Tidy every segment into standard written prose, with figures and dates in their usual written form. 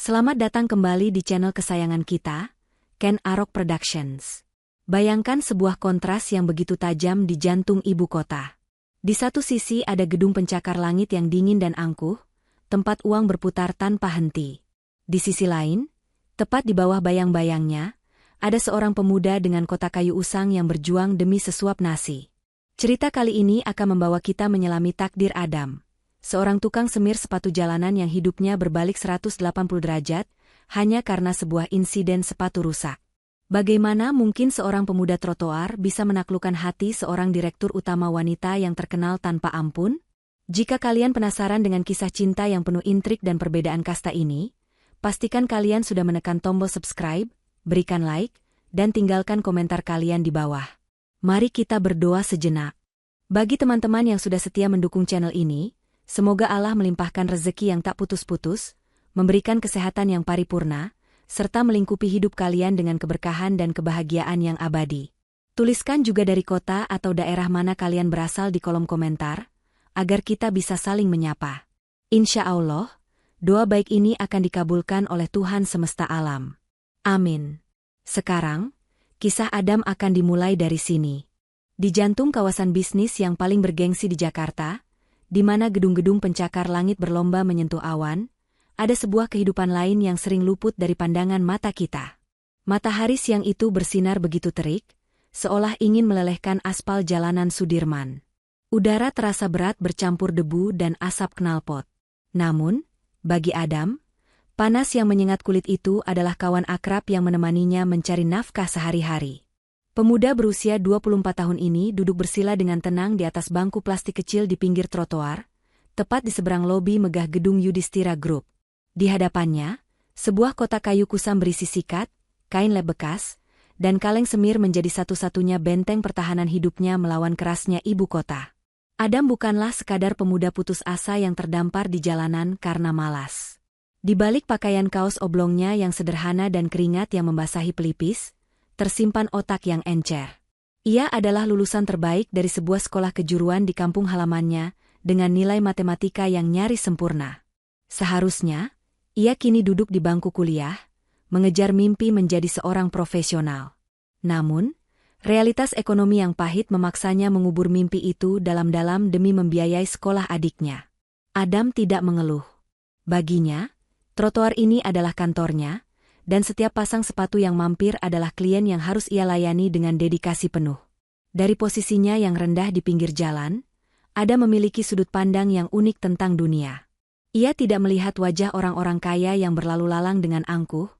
Selamat datang kembali di channel kesayangan kita, Ken Arok Productions. Bayangkan sebuah kontras yang begitu tajam di jantung ibu kota. Di satu sisi ada gedung pencakar langit yang dingin dan angkuh, tempat uang berputar tanpa henti. Di sisi lain, tepat di bawah bayang-bayangnya, ada seorang pemuda dengan kotak kayu usang yang berjuang demi sesuap nasi. Cerita kali ini akan membawa kita menyelami takdir Adam, seorang tukang semir sepatu jalanan yang hidupnya berbalik 180 derajat, hanya karena sebuah insiden sepatu rusak. Bagaimana mungkin seorang pemuda trotoar bisa menaklukkan hati seorang direktur utama wanita yang terkenal tanpa ampun? Jika kalian penasaran dengan kisah cinta yang penuh intrik dan perbedaan kasta ini, pastikan kalian sudah menekan tombol subscribe, berikan like, dan tinggalkan komentar kalian di bawah. Mari kita berdoa sejenak. Bagi teman-teman yang sudah setia mendukung channel ini, semoga Allah melimpahkan rezeki yang tak putus-putus, memberikan kesehatan yang paripurna, serta melingkupi hidup kalian dengan keberkahan dan kebahagiaan yang abadi. Tuliskan juga dari kota atau daerah mana kalian berasal di kolom komentar, agar kita bisa saling menyapa. Insya Allah, doa baik ini akan dikabulkan oleh Tuhan semesta alam. Amin. Sekarang, kisah Adam akan dimulai dari sini. Di jantung kawasan bisnis yang paling bergengsi di Jakarta, di mana gedung-gedung pencakar langit berlomba menyentuh awan, ada sebuah kehidupan lain yang sering luput dari pandangan mata kita. Matahari siang itu bersinar begitu terik, seolah ingin melelehkan aspal jalanan Sudirman. Udara terasa berat bercampur debu dan asap knalpot. Namun, bagi Adam, panas yang menyengat kulit itu adalah kawan akrab yang menemaninya mencari nafkah sehari-hari. Pemuda berusia 24 tahun ini duduk bersila dengan tenang di atas bangku plastik kecil di pinggir trotoar, tepat di seberang lobi megah gedung Yudhistira Group. Di hadapannya, sebuah kotak kayu kusam berisi sikat, kain lem bekas, dan kaleng semir menjadi satu-satunya benteng pertahanan hidupnya melawan kerasnya ibu kota. Adam bukanlah sekadar pemuda putus asa yang terdampar di jalanan karena malas. Di balik pakaian kaos oblongnya yang sederhana dan keringat yang membasahi pelipis, tersimpan otak yang encer. Ia adalah lulusan terbaik dari sebuah sekolah kejuruan di kampung halamannya, dengan nilai matematika yang nyaris sempurna. Seharusnya, ia kini duduk di bangku kuliah, mengejar mimpi menjadi seorang profesional. Namun, realitas ekonomi yang pahit memaksanya mengubur mimpi itu dalam-dalam demi membiayai sekolah adiknya. Adam tidak mengeluh. Baginya, trotoar ini adalah kantornya, dan setiap pasang sepatu yang mampir adalah klien yang harus ia layani dengan dedikasi penuh. Dari posisinya yang rendah di pinggir jalan, Adam memiliki sudut pandang yang unik tentang dunia. Ia tidak melihat wajah orang-orang kaya yang berlalu lalang dengan angkuh,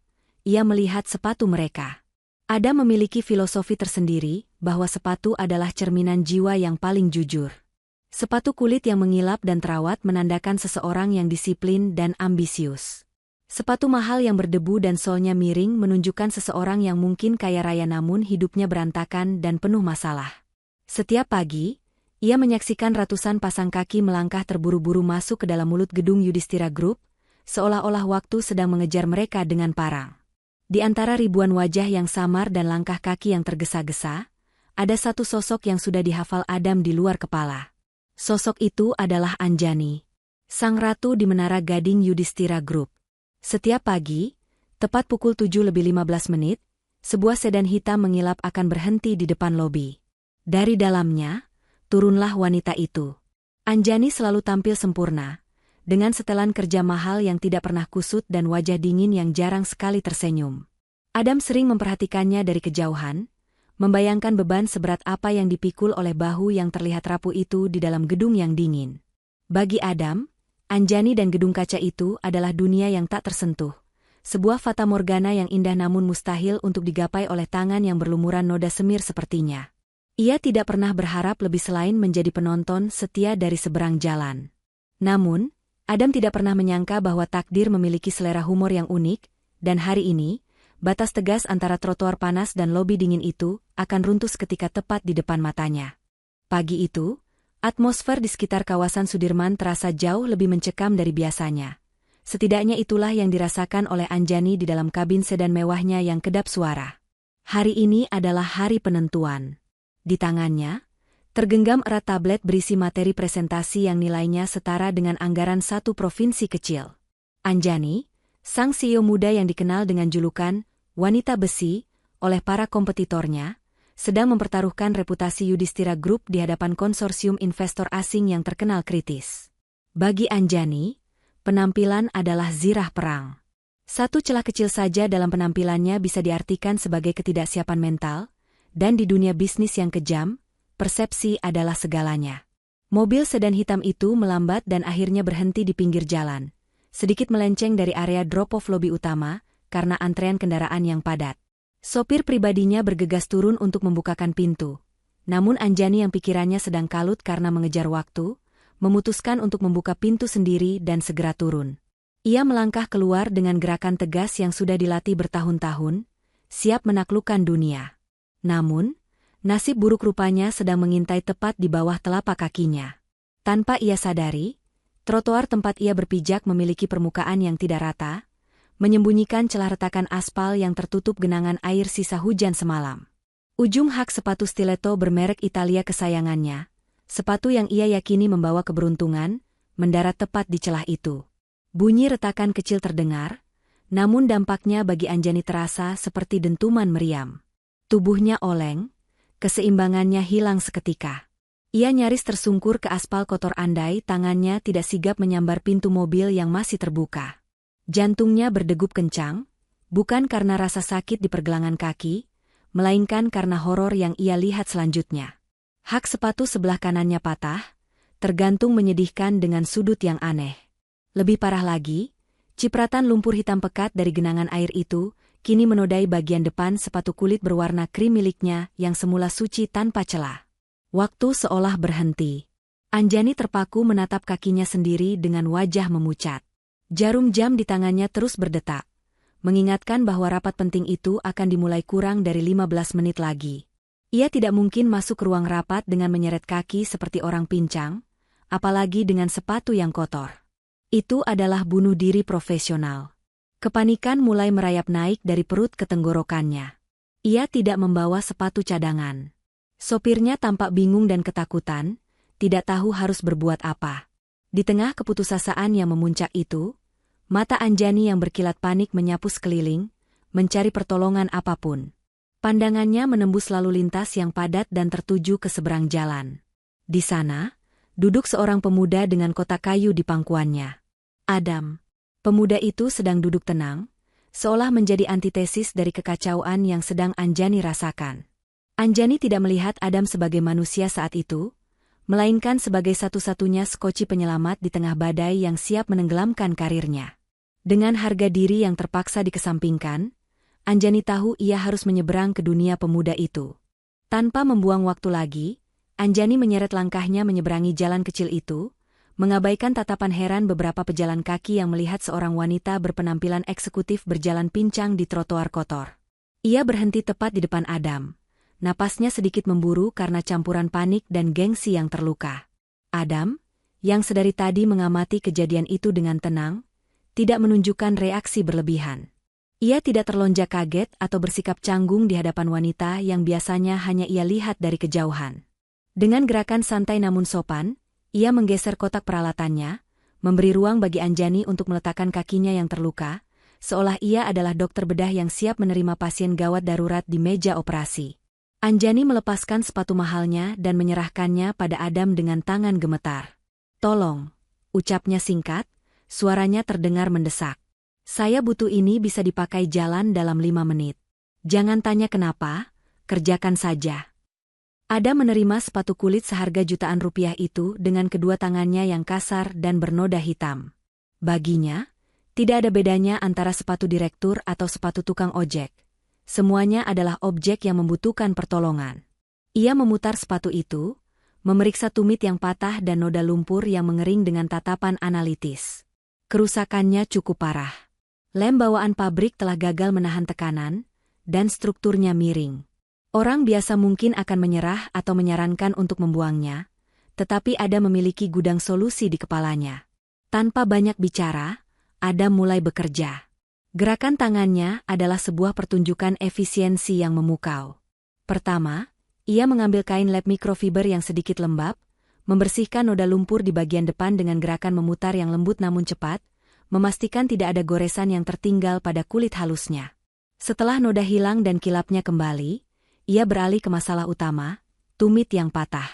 ia melihat sepatu mereka. Adam memiliki filosofi tersendiri bahwa sepatu adalah cerminan jiwa yang paling jujur. Sepatu kulit yang mengilap dan terawat menandakan seseorang yang disiplin dan ambisius. Sepatu mahal yang berdebu dan solnya miring menunjukkan seseorang yang mungkin kaya raya namun hidupnya berantakan dan penuh masalah. Setiap pagi, ia menyaksikan ratusan pasang kaki melangkah terburu-buru masuk ke dalam mulut gedung Yudhistira Group, seolah-olah waktu sedang mengejar mereka dengan parang. Di antara ribuan wajah yang samar dan langkah kaki yang tergesa-gesa, ada satu sosok yang sudah dihafal Adam di luar kepala. Sosok itu adalah Anjani, sang ratu di Menara Gading Yudhistira Group. Setiap pagi, tepat pukul 7:15, sebuah sedan hitam mengilap akan berhenti di depan lobi. Dari dalamnya, turunlah wanita itu. Anjani selalu tampil sempurna, dengan setelan kerja mahal yang tidak pernah kusut dan wajah dingin yang jarang sekali tersenyum. Adam sering memperhatikannya dari kejauhan, membayangkan beban seberat apa yang dipikul oleh bahu yang terlihat rapuh itu di dalam gedung yang dingin. Bagi Adam, Anjani dan gedung kaca itu adalah dunia yang tak tersentuh. Sebuah fata morgana yang indah namun mustahil untuk digapai oleh tangan yang berlumuran noda semir sepertinya. Ia tidak pernah berharap lebih selain menjadi penonton setia dari seberang jalan. Namun, Adam tidak pernah menyangka bahwa takdir memiliki selera humor yang unik, dan hari ini, batas tegas antara trotoar panas dan lobi dingin itu akan runtuh seketika tepat di depan matanya. Pagi itu, atmosfer di sekitar kawasan Sudirman terasa jauh lebih mencekam dari biasanya. Setidaknya itulah yang dirasakan oleh Anjani di dalam kabin sedan mewahnya yang kedap suara. Hari ini adalah hari penentuan. Di tangannya, tergenggam erat tablet berisi materi presentasi yang nilainya setara dengan anggaran satu provinsi kecil. Anjani, Sang CEO muda yang dikenal dengan julukan wanita besi oleh para kompetitornya, sedang mempertaruhkan reputasi Yudhistira Group di hadapan konsorsium investor asing yang terkenal kritis. Bagi Anjani, penampilan adalah zirah perang. Satu celah kecil saja dalam penampilannya bisa diartikan sebagai ketidaksiapan mental, dan di dunia bisnis yang kejam, persepsi adalah segalanya. Mobil sedan hitam itu melambat dan akhirnya berhenti di pinggir jalan, sedikit melenceng dari area drop-off lobi utama karena antrean kendaraan yang padat. Sopir pribadinya bergegas turun untuk membukakan pintu. Namun Anjani yang pikirannya sedang kalut karena mengejar waktu, memutuskan untuk membuka pintu sendiri dan segera turun. Ia melangkah keluar dengan gerakan tegas yang sudah dilatih bertahun-tahun, siap menaklukkan dunia. Namun, nasib buruk rupanya sedang mengintai tepat di bawah telapak kakinya. Tanpa ia sadari, trotoar tempat ia berpijak memiliki permukaan yang tidak rata, menyembunyikan celah retakan aspal yang tertutup genangan air sisa hujan semalam. Ujung hak sepatu stiletto bermerek Italia kesayangannya, sepatu yang ia yakini membawa keberuntungan, mendarat tepat di celah itu. Bunyi retakan kecil terdengar, namun dampaknya bagi Anjani terasa seperti dentuman meriam. Tubuhnya oleng, keseimbangannya hilang seketika. Ia nyaris tersungkur ke aspal kotor andai tangannya tidak sigap menyambar pintu mobil yang masih terbuka. Jantungnya berdegup kencang, bukan karena rasa sakit di pergelangan kaki, melainkan karena horor yang ia lihat selanjutnya. Hak sepatu sebelah kanannya patah, tergantung menyedihkan dengan sudut yang aneh. Lebih parah lagi, cipratan lumpur hitam pekat dari genangan air itu kini menodai bagian depan sepatu kulit berwarna krim miliknya yang semula suci tanpa celah. Waktu seolah berhenti. Anjani terpaku menatap kakinya sendiri dengan wajah memucat. Jarum jam di tangannya terus berdetak, mengingatkan bahwa rapat penting itu akan dimulai kurang dari 15 menit lagi. Ia tidak mungkin masuk ke ruang rapat dengan menyeret kaki seperti orang pincang, apalagi dengan sepatu yang kotor. Itu adalah bunuh diri profesional. Kepanikan mulai merayap naik dari perut ke tenggorokannya. Ia tidak membawa sepatu cadangan. Sopirnya tampak bingung dan ketakutan, tidak tahu harus berbuat apa. Di tengah keputusasaan yang memuncak itu, mata Anjani yang berkilat panik menyapu sekeliling, mencari pertolongan apapun. Pandangannya menembus lalu lintas yang padat dan tertuju ke seberang jalan. Di sana, duduk seorang pemuda dengan kotak kayu di pangkuannya. Adam. Pemuda itu sedang duduk tenang, seolah menjadi antitesis dari kekacauan yang sedang Anjani rasakan. Anjani tidak melihat Adam sebagai manusia saat itu, melainkan sebagai satu-satunya skoci penyelamat di tengah badai yang siap menenggelamkan karirnya. Dengan harga diri yang terpaksa dikesampingkan, Anjani tahu ia harus menyeberang ke dunia pemuda itu. Tanpa membuang waktu lagi, Anjani menyeret langkahnya menyeberangi jalan kecil itu, mengabaikan tatapan heran beberapa pejalan kaki yang melihat seorang wanita berpenampilan eksekutif berjalan pincang di trotoar kotor. Ia berhenti tepat di depan Adam. Napasnya sedikit memburu karena campuran panik dan gengsi yang terluka. Adam, yang sedari tadi mengamati kejadian itu dengan tenang, tidak menunjukkan reaksi berlebihan. Ia tidak terlonjak kaget atau bersikap canggung di hadapan wanita yang biasanya hanya ia lihat dari kejauhan. Dengan gerakan santai namun sopan, ia menggeser kotak peralatannya, memberi ruang bagi Anjani untuk meletakkan kakinya yang terluka, seolah ia adalah dokter bedah yang siap menerima pasien gawat darurat di meja operasi. Anjani melepaskan sepatu mahalnya dan menyerahkannya pada Adam dengan tangan gemetar. "Tolong," ucapnya singkat, suaranya terdengar mendesak. "Saya butuh ini bisa dipakai jalan dalam 5 menit. Jangan tanya kenapa, kerjakan saja." Adam menerima sepatu kulit seharga jutaan rupiah itu dengan kedua tangannya yang kasar dan bernoda hitam. Baginya, tidak ada bedanya antara sepatu direktur atau sepatu tukang ojek. Semuanya adalah objek yang membutuhkan pertolongan. Ia memutar sepatu itu, memeriksa tumit yang patah dan noda lumpur yang mengering dengan tatapan analitis. Kerusakannya cukup parah. Lem bawaan pabrik telah gagal menahan tekanan, dan strukturnya miring. Orang biasa mungkin akan menyerah atau menyarankan untuk membuangnya, tetapi Adam memiliki gudang solusi di kepalanya. Tanpa banyak bicara, Adam mulai bekerja. Gerakan tangannya adalah sebuah pertunjukan efisiensi yang memukau. Pertama, ia mengambil kain lap mikrofiber yang sedikit lembab, membersihkan noda lumpur di bagian depan dengan gerakan memutar yang lembut namun cepat, memastikan tidak ada goresan yang tertinggal pada kulit halusnya. Setelah noda hilang dan kilapnya kembali, ia beralih ke masalah utama, tumit yang patah.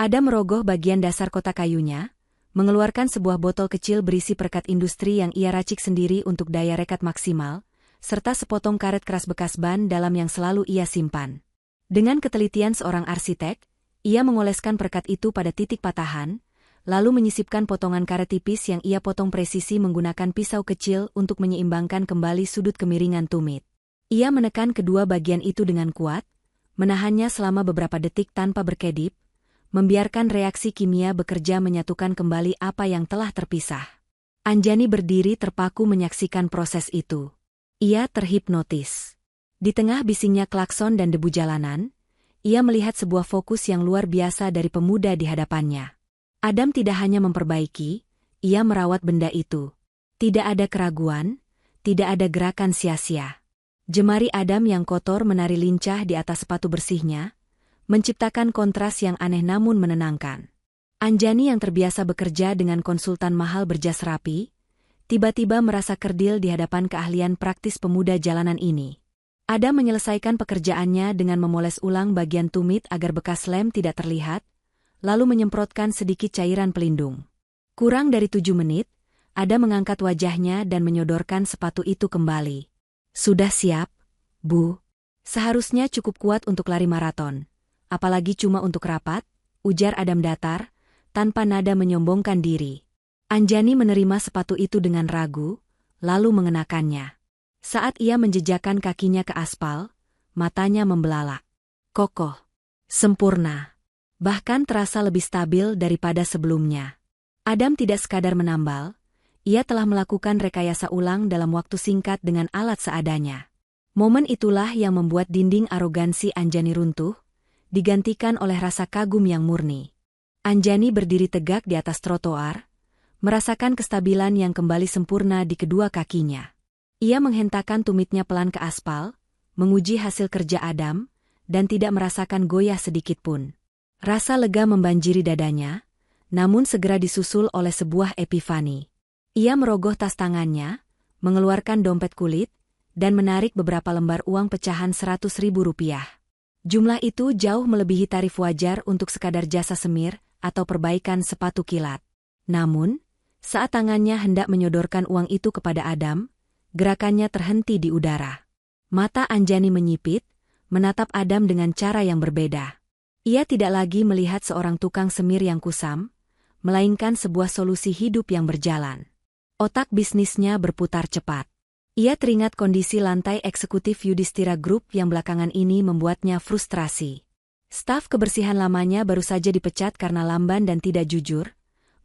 Adam merogoh bagian dasar kotak kayunya, mengeluarkan sebuah botol kecil berisi perekat industri yang ia racik sendiri untuk daya rekat maksimal, serta sepotong karet keras bekas ban dalam yang selalu ia simpan. Dengan ketelitian seorang arsitek, ia mengoleskan perekat itu pada titik patahan, lalu menyisipkan potongan karet tipis yang ia potong presisi menggunakan pisau kecil untuk menyeimbangkan kembali sudut kemiringan tumit. Ia menekan kedua bagian itu dengan kuat, menahannya selama beberapa detik tanpa berkedip, membiarkan reaksi kimia bekerja menyatukan kembali apa yang telah terpisah. Anjani berdiri terpaku menyaksikan proses itu. Ia terhipnotis. Di tengah bisingnya klakson dan debu jalanan, ia melihat sebuah fokus yang luar biasa dari pemuda di hadapannya. Adam tidak hanya memperbaiki, ia merawat benda itu. Tidak ada keraguan, tidak ada gerakan sia-sia. Jemari Adam yang kotor menari lincah di atas sepatu bersihnya, menciptakan kontras yang aneh namun menenangkan. Anjani yang terbiasa bekerja dengan konsultan mahal berjas rapi, tiba-tiba merasa kerdil di hadapan keahlian praktis pemuda jalanan ini. Adam menyelesaikan pekerjaannya dengan memoles ulang bagian tumit agar bekas lem tidak terlihat, lalu menyemprotkan sedikit cairan pelindung. Kurang dari 7 menit, Adam mengangkat wajahnya dan menyodorkan sepatu itu kembali. Sudah siap, Bu. Seharusnya cukup kuat untuk lari maraton. Apalagi cuma untuk rapat, ujar Adam datar, tanpa nada menyombongkan diri. Anjani menerima sepatu itu dengan ragu, lalu mengenakannya. Saat ia menjejakkan kakinya ke aspal, matanya membelalak. Kokoh, sempurna, bahkan terasa lebih stabil daripada sebelumnya. Adam tidak sekadar menambal, ia telah melakukan rekayasa ulang dalam waktu singkat dengan alat seadanya. Momen itulah yang membuat dinding arogansi Anjani runtuh, digantikan oleh rasa kagum yang murni. Anjani berdiri tegak di atas trotoar, merasakan kestabilan yang kembali sempurna di kedua kakinya. Ia menghentakkan tumitnya pelan ke aspal, menguji hasil kerja Adam, dan tidak merasakan goyah sedikitpun. Rasa lega membanjiri dadanya, namun segera disusul oleh sebuah epifani. Ia merogoh tas tangannya, mengeluarkan dompet kulit, dan menarik beberapa lembar uang pecahan Rp100.000. Jumlah itu jauh melebihi tarif wajar untuk sekadar jasa semir atau perbaikan sepatu kilat. Namun, saat tangannya hendak menyodorkan uang itu kepada Adam, gerakannya terhenti di udara. Mata Anjani menyipit, menatap Adam dengan cara yang berbeda. Ia tidak lagi melihat seorang tukang semir yang kusam, melainkan sebuah solusi hidup yang berjalan. Otak bisnisnya berputar cepat. Ia teringat kondisi lantai eksekutif Yudhistira Group yang belakangan ini membuatnya frustrasi. Staf kebersihan lamanya baru saja dipecat karena lamban dan tidak jujur,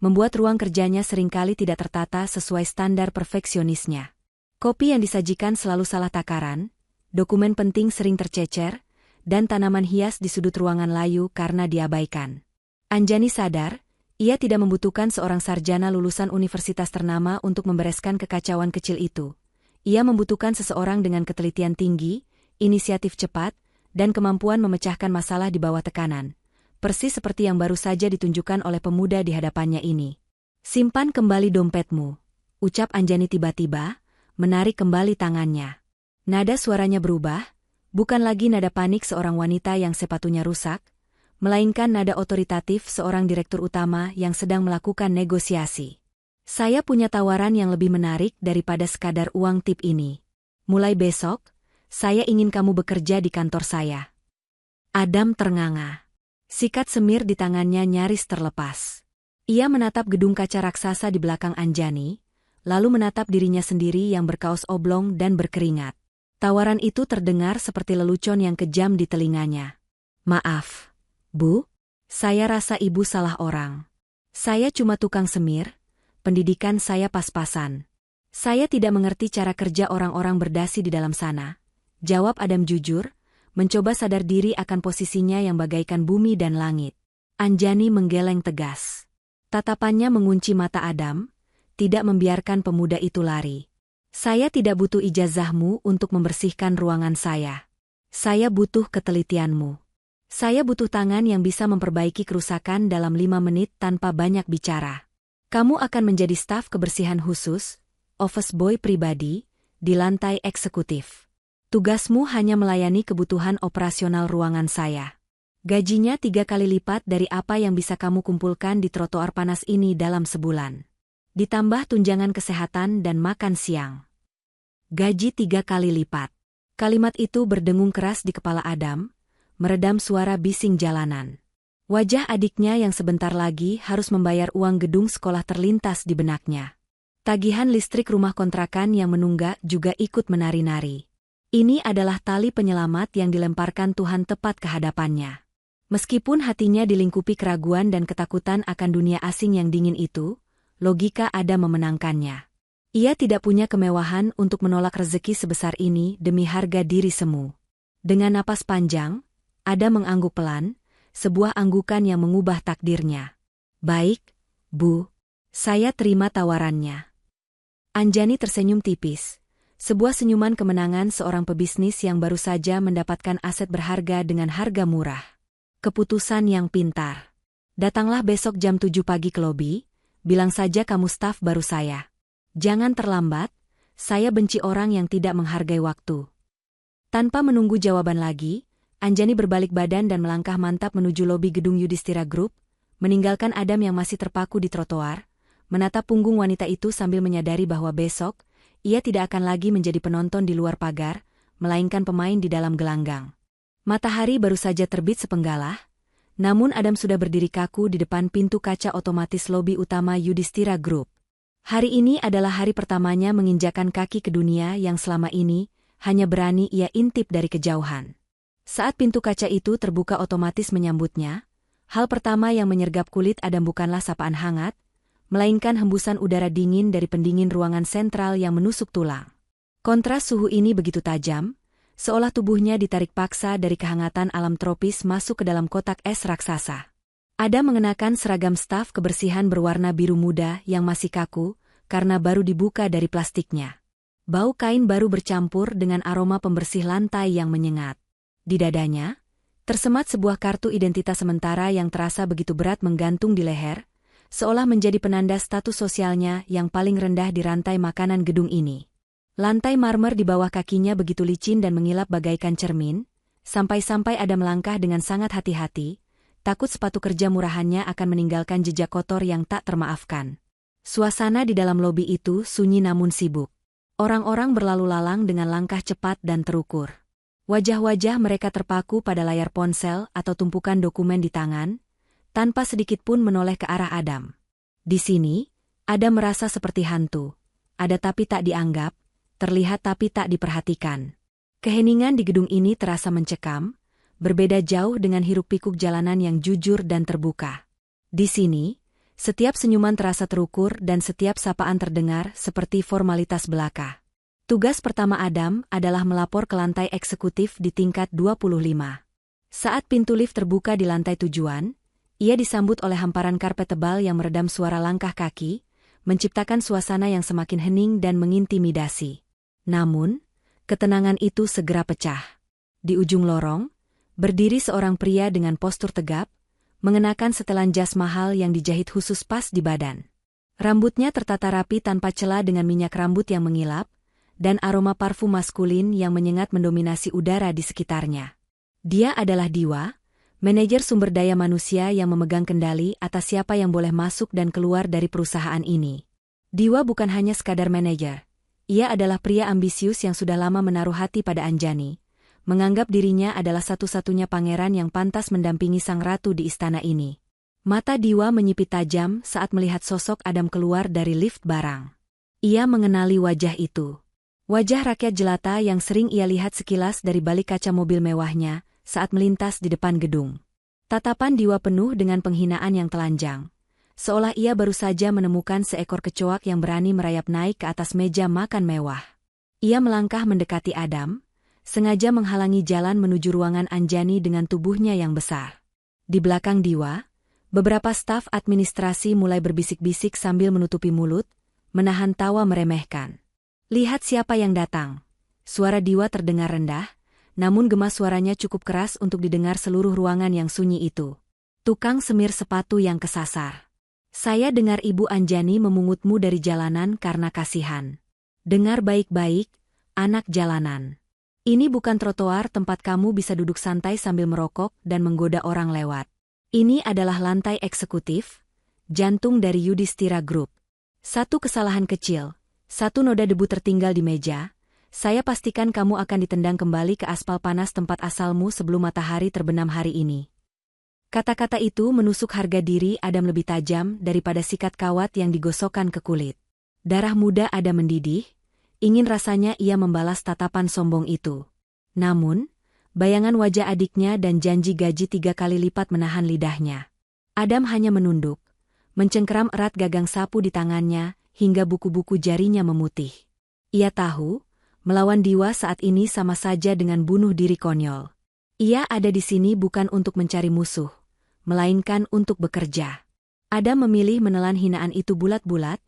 membuat ruang kerjanya seringkali tidak tertata sesuai standar perfeksionisnya. Kopi yang disajikan selalu salah takaran, dokumen penting sering tercecer, dan tanaman hias di sudut ruangan layu karena diabaikan. Anjani sadar, ia tidak membutuhkan seorang sarjana lulusan universitas ternama untuk membereskan kekacauan kecil itu. Ia membutuhkan seseorang dengan ketelitian tinggi, inisiatif cepat, dan kemampuan memecahkan masalah di bawah tekanan. Persis seperti yang baru saja ditunjukkan oleh pemuda di hadapannya ini. Simpan kembali dompetmu, ucap Anjani tiba-tiba, menarik kembali tangannya. Nada suaranya berubah, bukan lagi nada panik seorang wanita yang sepatunya rusak, melainkan nada otoritatif seorang direktur utama yang sedang melakukan negosiasi. Saya punya tawaran yang lebih menarik daripada sekadar uang tip ini. Mulai besok, saya ingin kamu bekerja di kantor saya. Adam ternganga. Sikat semir di tangannya nyaris terlepas. Ia menatap gedung kaca raksasa di belakang Anjani, lalu menatap dirinya sendiri yang berkaos oblong dan berkeringat. Tawaran itu terdengar seperti lelucon yang kejam di telinganya. Maaf, Bu, saya rasa Ibu salah orang. Saya cuma tukang semir, pendidikan saya pas-pasan. Saya tidak mengerti cara kerja orang-orang berdasi di dalam sana, jawab Adam jujur, mencoba sadar diri akan posisinya yang bagaikan bumi dan langit. Anjani menggeleng tegas. Tatapannya mengunci mata Adam, tidak membiarkan pemuda itu lari. Saya tidak butuh ijazahmu untuk membersihkan ruangan saya. Saya butuh ketelitianmu. Saya butuh tangan yang bisa memperbaiki kerusakan dalam 5 menit tanpa banyak bicara. Kamu akan menjadi staf kebersihan khusus, office boy pribadi, di lantai eksekutif. Tugasmu hanya melayani kebutuhan operasional ruangan saya. Gajinya 3 kali lipat dari apa yang bisa kamu kumpulkan di trotoar panas ini dalam sebulan. Ditambah tunjangan kesehatan dan makan siang. Gaji 3 kali lipat. Kalimat itu berdengung keras di kepala Adam, meredam suara bising jalanan. Wajah adiknya yang sebentar lagi harus membayar uang gedung sekolah terlintas di benaknya. Tagihan listrik rumah kontrakan yang menunggak juga ikut menari-nari. Ini adalah tali penyelamat yang dilemparkan Tuhan tepat ke hadapannya. Meskipun hatinya dilingkupi keraguan dan ketakutan akan dunia asing yang dingin itu, logika Adam memenangkannya. Ia tidak punya kemewahan untuk menolak rezeki sebesar ini demi harga diri semu. Dengan napas panjang, Adam mengangguk pelan, sebuah anggukan yang mengubah takdirnya. Baik, Bu. Saya terima tawarannya. Anjani tersenyum tipis. Sebuah senyuman kemenangan seorang pebisnis yang baru saja mendapatkan aset berharga dengan harga murah. Keputusan yang pintar. Datanglah besok jam 7 pagi ke lobi, bilang saja kamu staf baru saya. Jangan terlambat, saya benci orang yang tidak menghargai waktu. Tanpa menunggu jawaban lagi, Anjani berbalik badan dan melangkah mantap menuju lobi gedung Yudhistira Group, meninggalkan Adam yang masih terpaku di trotoar, menatap punggung wanita itu sambil menyadari bahwa besok, ia tidak akan lagi menjadi penonton di luar pagar, melainkan pemain di dalam gelanggang. Matahari baru saja terbit sepenggalah, namun Adam sudah berdiri kaku di depan pintu kaca otomatis lobi utama Yudhistira Group. Hari ini adalah hari pertamanya menginjakan kaki ke dunia yang selama ini hanya berani ia intip dari kejauhan. Saat pintu kaca itu terbuka otomatis menyambutnya, hal pertama yang menyergap kulit Adam bukanlah sapaan hangat, melainkan hembusan udara dingin dari pendingin ruangan sentral yang menusuk tulang. Kontras suhu ini begitu tajam, seolah tubuhnya ditarik paksa dari kehangatan alam tropis masuk ke dalam kotak es raksasa. Adam mengenakan seragam staf kebersihan berwarna biru muda yang masih kaku, karena baru dibuka dari plastiknya. Bau kain baru bercampur dengan aroma pembersih lantai yang menyengat. Di dadanya, tersemat sebuah kartu identitas sementara yang terasa begitu berat menggantung di leher, seolah menjadi penanda status sosialnya yang paling rendah di rantai makanan gedung ini. Lantai marmer di bawah kakinya begitu licin dan mengilap bagaikan cermin, sampai-sampai Adam melangkah dengan sangat hati-hati, takut sepatu kerja murahannya akan meninggalkan jejak kotor yang tak termaafkan. Suasana di dalam lobi itu sunyi namun sibuk. Orang-orang berlalu lalang dengan langkah cepat dan terukur. Wajah-wajah mereka terpaku pada layar ponsel atau tumpukan dokumen di tangan, tanpa sedikit pun menoleh ke arah Adam. Di sini, Adam merasa seperti hantu. Ada tapi tak dianggap, terlihat tapi tak diperhatikan. Keheningan di gedung ini terasa mencekam, berbeda jauh dengan hiruk-pikuk jalanan yang jujur dan terbuka. Di sini, setiap senyuman terasa terukur dan setiap sapaan terdengar seperti formalitas belaka. Tugas pertama Adam adalah melapor ke lantai eksekutif di tingkat 25. Saat pintu lift terbuka di lantai tujuan, ia disambut oleh hamparan karpet tebal yang meredam suara langkah kaki, menciptakan suasana yang semakin hening dan mengintimidasi. Namun, ketenangan itu segera pecah. Di ujung lorong, berdiri seorang pria dengan postur tegap, mengenakan setelan jas mahal yang dijahit khusus pas di badan. Rambutnya tertata rapi tanpa celah dengan minyak rambut yang mengilap, dan aroma parfum maskulin yang menyengat mendominasi udara di sekitarnya. Dia adalah Diwa, manajer sumber daya manusia yang memegang kendali atas siapa yang boleh masuk dan keluar dari perusahaan ini. Diwa bukan hanya sekadar manajer. Ia adalah pria ambisius yang sudah lama menaruh hati pada Anjani, menganggap dirinya adalah satu-satunya pangeran yang pantas mendampingi sang ratu di istana ini. Mata Diwa menyipit tajam saat melihat sosok Adam keluar dari lift barang. Ia mengenali wajah itu. Wajah rakyat jelata yang sering ia lihat sekilas dari balik kaca mobil mewahnya saat melintas di depan gedung. Tatapan Diwa penuh dengan penghinaan yang telanjang. Seolah ia baru saja menemukan seekor kecoak yang berani merayap naik ke atas meja makan mewah. Ia melangkah mendekati Adam, sengaja menghalangi jalan menuju ruangan Anjani dengan tubuhnya yang besar. Di belakang Diwa, beberapa staf administrasi mulai berbisik-bisik sambil menutupi mulut, menahan tawa meremehkan. Lihat siapa yang datang. Suara Diwa terdengar rendah, namun gema suaranya cukup keras untuk didengar seluruh ruangan yang sunyi itu. Tukang semir sepatu yang kesasar. Saya dengar Ibu Anjani memungutmu dari jalanan karena kasihan. Dengar baik-baik, anak jalanan. Ini bukan trotoar tempat kamu bisa duduk santai sambil merokok dan menggoda orang lewat. Ini adalah lantai eksekutif, jantung dari Yudhistira Group. Satu kesalahan kecil, satu noda debu tertinggal di meja, saya pastikan kamu akan ditendang kembali ke aspal panas tempat asalmu sebelum matahari terbenam hari ini. Kata-kata itu menusuk harga diri Adam lebih tajam daripada sikat kawat yang digosokkan ke kulit. Darah muda Adam mendidih, ingin rasanya ia membalas tatapan sombong itu. Namun, bayangan wajah adiknya dan janji gaji 3 kali lipat menahan lidahnya. Adam hanya menunduk, mencengkeram erat gagang sapu di tangannya, hingga buku-buku jarinya memutih. Ia tahu, melawan Diwa saat ini sama saja dengan bunuh diri konyol. Ia ada di sini bukan untuk mencari musuh, melainkan untuk bekerja. Adam memilih menelan hinaan itu bulat-bulat,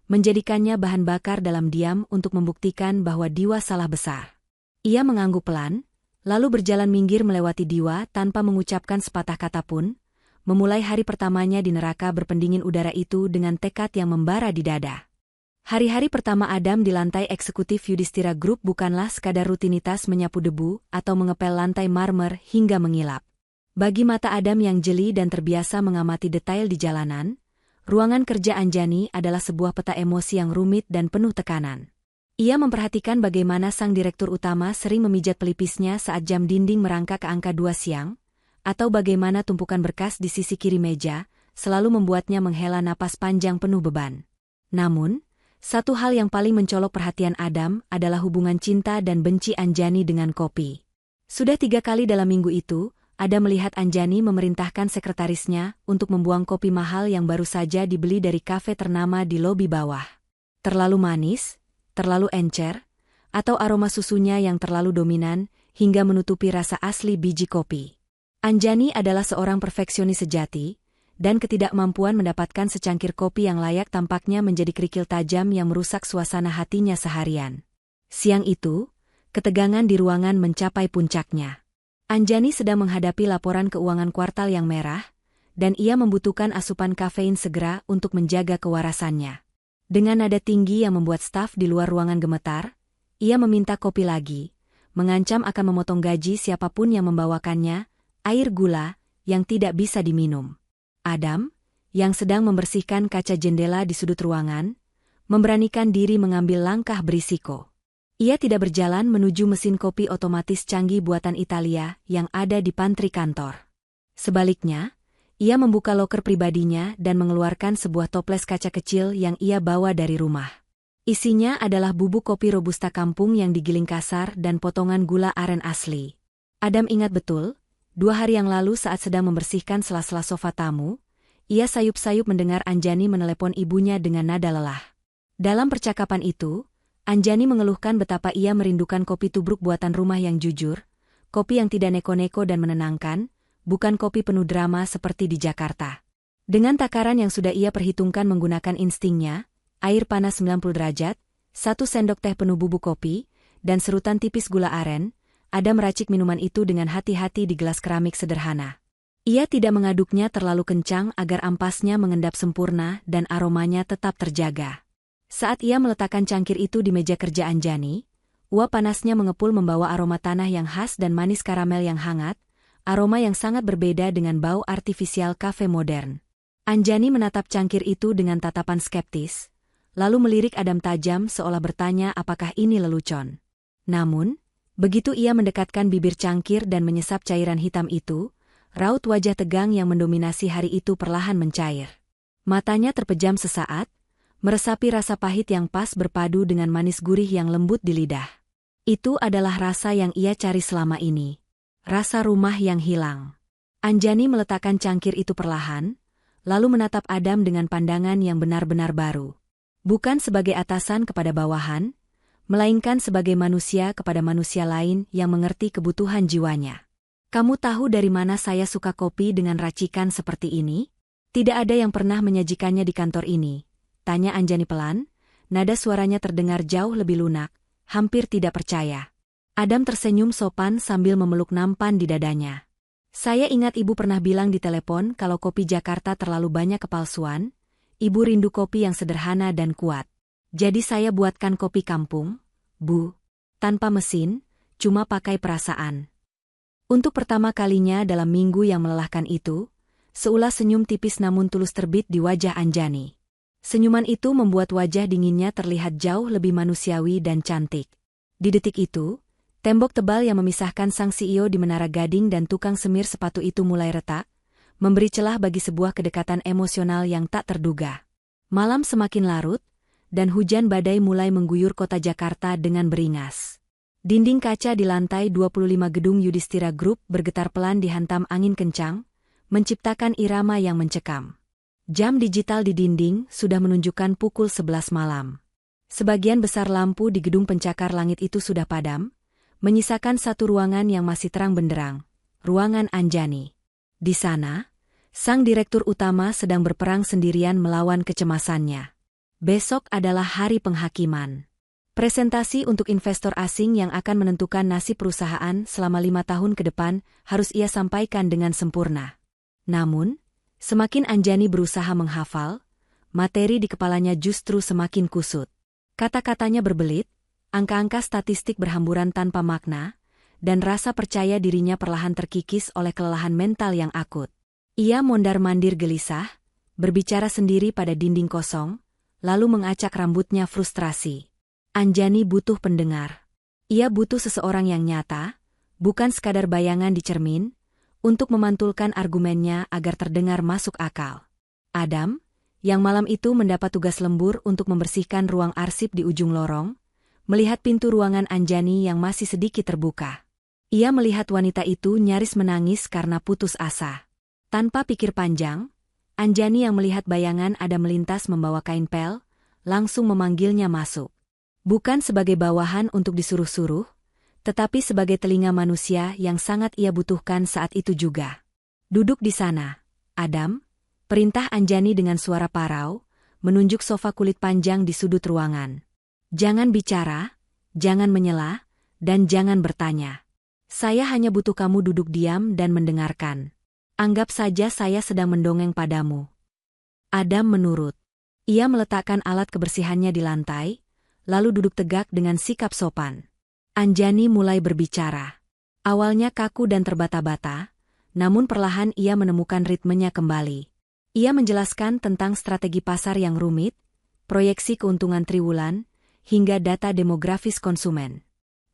menjadikannya bahan bakar dalam diam untuk membuktikan bahwa Diwa salah besar. Ia mengangguk pelan, lalu berjalan minggir melewati Diwa tanpa mengucapkan sepatah kata pun, memulai hari pertamanya di neraka berpendingin udara itu dengan tekad yang membara di dada. Hari-hari pertama Adam di lantai eksekutif Yudhistira Group bukanlah sekadar rutinitas menyapu debu atau mengepel lantai marmer hingga mengilap. Bagi mata Adam yang jeli dan terbiasa mengamati detail di jalanan, ruangan kerja Anjani adalah sebuah peta emosi yang rumit dan penuh tekanan. Ia memperhatikan bagaimana sang direktur utama sering memijat pelipisnya saat jam dinding merangkak ke angka 2 siang, atau bagaimana tumpukan berkas di sisi kiri meja selalu membuatnya menghela napas panjang penuh beban. Namun, satu hal yang paling mencolok perhatian Adam adalah hubungan cinta dan benci Anjani dengan kopi. Sudah 3 kali dalam minggu itu, Adam melihat Anjani memerintahkan sekretarisnya untuk membuang kopi mahal yang baru saja dibeli dari kafe ternama di lobi bawah. Terlalu manis, terlalu encer, atau aroma susunya yang terlalu dominan hingga menutupi rasa asli biji kopi. Anjani adalah seorang perfeksionis sejati, dan ketidakmampuan mendapatkan secangkir kopi yang layak tampaknya menjadi kerikil tajam yang merusak suasana hatinya seharian. Siang itu, ketegangan di ruangan mencapai puncaknya. Anjani sedang menghadapi laporan keuangan kuartal yang merah, dan ia membutuhkan asupan kafein segera untuk menjaga kewarasannya. Dengan nada tinggi yang membuat staf di luar ruangan gemetar, ia meminta kopi lagi, mengancam akan memotong gaji siapapun yang membawakannya, air gula, yang tidak bisa diminum. Adam, yang sedang membersihkan kaca jendela di sudut ruangan, memberanikan diri mengambil langkah berisiko. Ia tidak berjalan menuju mesin kopi otomatis canggih buatan Italia yang ada di pantry kantor. Sebaliknya, ia membuka loker pribadinya dan mengeluarkan sebuah toples kaca kecil yang ia bawa dari rumah. Isinya adalah bubuk kopi Robusta kampung yang digiling kasar dan potongan gula aren asli. Adam ingat betul, 2 hari yang lalu saat sedang membersihkan sela-sela sofa tamu, ia sayup-sayup mendengar Anjani menelepon ibunya dengan nada lelah. Dalam percakapan itu, Anjani mengeluhkan betapa ia merindukan kopi tubruk buatan rumah yang jujur, kopi yang tidak neko-neko dan menenangkan, bukan kopi penuh drama seperti di Jakarta. Dengan takaran yang sudah ia perhitungkan menggunakan instingnya, air panas 90 derajat, 1 sendok teh penuh bubuk kopi, dan serutan tipis gula aren, Adam meracik minuman itu dengan hati-hati di gelas keramik sederhana. Ia tidak mengaduknya terlalu kencang agar ampasnya mengendap sempurna dan aromanya tetap terjaga. Saat ia meletakkan cangkir itu di meja kerja Anjani, uap panasnya mengepul membawa aroma tanah yang khas dan manis karamel yang hangat, aroma yang sangat berbeda dengan bau artifisial kafe modern. Anjani menatap cangkir itu dengan tatapan skeptis, lalu melirik Adam tajam seolah bertanya apakah ini lelucon. Namun, begitu ia mendekatkan bibir cangkir dan menyesap cairan hitam itu, raut wajah tegang yang mendominasi hari itu perlahan mencair. Matanya terpejam sesaat, meresapi rasa pahit yang pas berpadu dengan manis gurih yang lembut di lidah. Itu adalah rasa yang ia cari selama ini. Rasa rumah yang hilang. Anjani meletakkan cangkir itu perlahan, lalu menatap Adam dengan pandangan yang benar-benar baru. Bukan sebagai atasan kepada bawahan, melainkan sebagai manusia kepada manusia lain yang mengerti kebutuhan jiwanya. Kamu tahu dari mana saya suka kopi dengan racikan seperti ini? Tidak ada yang pernah menyajikannya di kantor ini. Tanya Anjani pelan, nada suaranya terdengar jauh lebih lunak, hampir tidak percaya. Adam tersenyum sopan sambil memeluk nampan di dadanya. Saya ingat ibu pernah bilang di telepon kalau kopi Jakarta terlalu banyak kepalsuan, ibu rindu kopi yang sederhana dan kuat. Jadi saya buatkan kopi kampung, Bu. Tanpa mesin, cuma pakai perasaan. Untuk pertama kalinya dalam minggu yang melelahkan itu, seulas senyum tipis namun tulus terbit di wajah Anjani. Senyuman itu membuat wajah dinginnya terlihat jauh lebih manusiawi dan cantik. Di detik itu, tembok tebal yang memisahkan sang CEO di Menara Gading dan tukang semir sepatu itu mulai retak, memberi celah bagi sebuah kedekatan emosional yang tak terduga. Malam semakin larut, dan hujan badai mulai mengguyur kota Jakarta dengan beringas. Dinding kaca di lantai 25 gedung Yudhistira Group bergetar pelan dihantam angin kencang, menciptakan irama yang mencekam. Jam digital di dinding sudah menunjukkan pukul 11 malam. Sebagian besar lampu di gedung pencakar langit itu sudah padam, menyisakan satu ruangan yang masih terang benderang, ruangan Anjani. Di sana, sang direktur utama sedang berperang sendirian melawan kecemasannya. Besok adalah hari penghakiman. Presentasi untuk investor asing yang akan menentukan nasib perusahaan selama 5 tahun ke depan harus ia sampaikan dengan sempurna. Namun, semakin Anjani berusaha menghafal, materi di kepalanya justru semakin kusut. Kata-katanya berbelit, angka-angka statistik berhamburan tanpa makna, dan rasa percaya dirinya perlahan terkikis oleh kelelahan mental yang akut. Ia mondar-mandir gelisah, berbicara sendiri pada dinding kosong, lalu mengacak rambutnya frustrasi. Anjani butuh pendengar. Ia butuh seseorang yang nyata, bukan sekadar bayangan di cermin, untuk memantulkan argumennya agar terdengar masuk akal. Adam, yang malam itu mendapat tugas lembur untuk membersihkan ruang arsip di ujung lorong, melihat pintu ruangan Anjani yang masih sedikit terbuka. Ia melihat wanita itu nyaris menangis karena putus asa. Tanpa pikir panjang, Anjani yang melihat bayangan Adam melintas membawa kain pel, langsung memanggilnya masuk. Bukan sebagai bawahan untuk disuruh-suruh, tetapi sebagai telinga manusia yang sangat ia butuhkan saat itu juga. Duduk di sana, Adam, perintah Anjani dengan suara parau, menunjuk sofa kulit panjang di sudut ruangan. Jangan bicara, jangan menyela, dan jangan bertanya. Saya hanya butuh kamu duduk diam dan mendengarkan. Anggap saja saya sedang mendongeng padamu. Adam menurut. Ia meletakkan alat kebersihannya di lantai, lalu duduk tegak dengan sikap sopan. Anjani mulai berbicara. Awalnya kaku dan terbata-bata, namun perlahan ia menemukan ritmenya kembali. Ia menjelaskan tentang strategi pasar yang rumit, proyeksi keuntungan triwulan, hingga data demografis konsumen.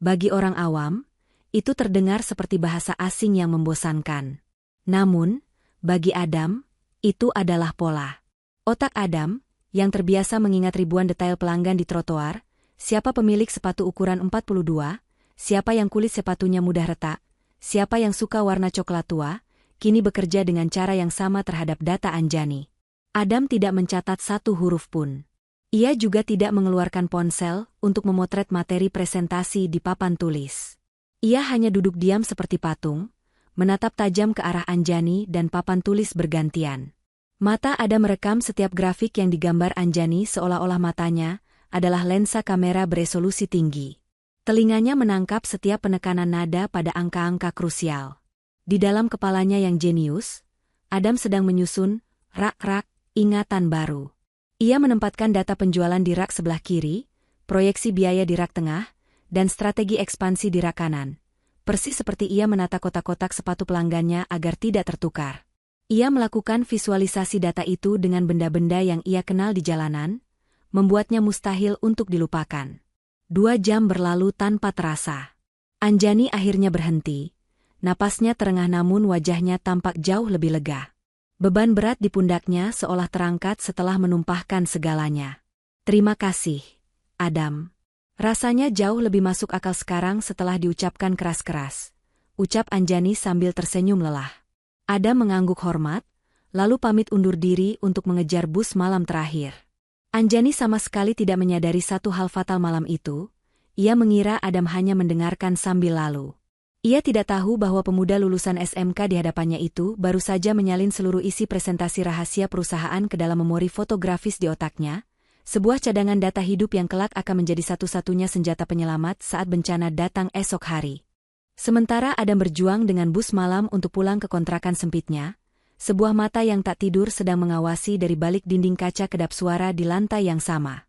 Bagi orang awam, itu terdengar seperti bahasa asing yang membosankan. Namun, bagi Adam, itu adalah pola. Otak Adam, yang terbiasa mengingat ribuan detail pelanggan di trotoar, siapa pemilik sepatu ukuran 42, siapa yang kulit sepatunya mudah retak, siapa yang suka warna coklat tua, kini bekerja dengan cara yang sama terhadap data Anjani. Adam tidak mencatat satu huruf pun. Ia juga tidak mengeluarkan ponsel untuk memotret materi presentasi di papan tulis. Ia hanya duduk diam seperti patung, menatap tajam ke arah Anjani dan papan tulis bergantian. Mata Adam merekam setiap grafik yang digambar Anjani seolah-olah matanya adalah lensa kamera beresolusi tinggi. Telinganya menangkap setiap penekanan nada pada angka-angka krusial. Di dalam kepalanya yang jenius, Adam sedang menyusun rak-rak ingatan baru. Ia menempatkan data penjualan di rak sebelah kiri, proyeksi biaya di rak tengah, dan strategi ekspansi di rak kanan. Persis seperti ia menata kotak-kotak sepatu pelanggannya agar tidak tertukar. Ia melakukan visualisasi data itu dengan benda-benda yang ia kenal di jalanan, membuatnya mustahil untuk dilupakan. 2 jam berlalu tanpa terasa. Anjani akhirnya berhenti. Napasnya terengah namun wajahnya tampak jauh lebih lega. Beban berat di pundaknya seolah terangkat setelah menumpahkan segalanya. Terima kasih, Adam. Rasanya jauh lebih masuk akal sekarang setelah diucapkan keras-keras. Ucap Anjani sambil tersenyum lelah. Adam mengangguk hormat, lalu pamit undur diri untuk mengejar bus malam terakhir. Anjani sama sekali tidak menyadari satu hal fatal malam itu. Ia mengira Adam hanya mendengarkan sambil lalu. Ia tidak tahu bahwa pemuda lulusan SMK di hadapannya itu baru saja menyalin seluruh isi presentasi rahasia perusahaan ke dalam memori fotografis di otaknya, sebuah cadangan data hidup yang kelak akan menjadi satu-satunya senjata penyelamat saat bencana datang esok hari. Sementara Adam berjuang dengan bus malam untuk pulang ke kontrakan sempitnya, sebuah mata yang tak tidur sedang mengawasi dari balik dinding kaca kedap suara di lantai yang sama.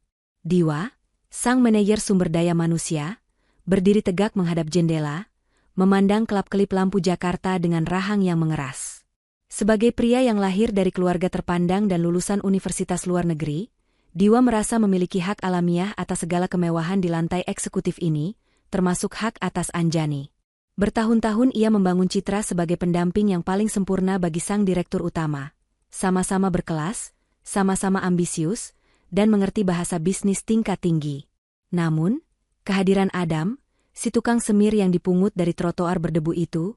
Diwa, sang manajer sumber daya manusia, berdiri tegak menghadap jendela, memandang kelap-kelip lampu Jakarta dengan rahang yang mengeras. Sebagai pria yang lahir dari keluarga terpandang dan lulusan universitas luar negeri, Diwa merasa memiliki hak alamiah atas segala kemewahan di lantai eksekutif ini, termasuk hak atas Anjani. Bertahun-tahun ia membangun citra sebagai pendamping yang paling sempurna bagi sang direktur utama. Sama-sama berkelas, sama-sama ambisius, dan mengerti bahasa bisnis tingkat tinggi. Namun, kehadiran Adam, si tukang semir yang dipungut dari trotoar berdebu itu,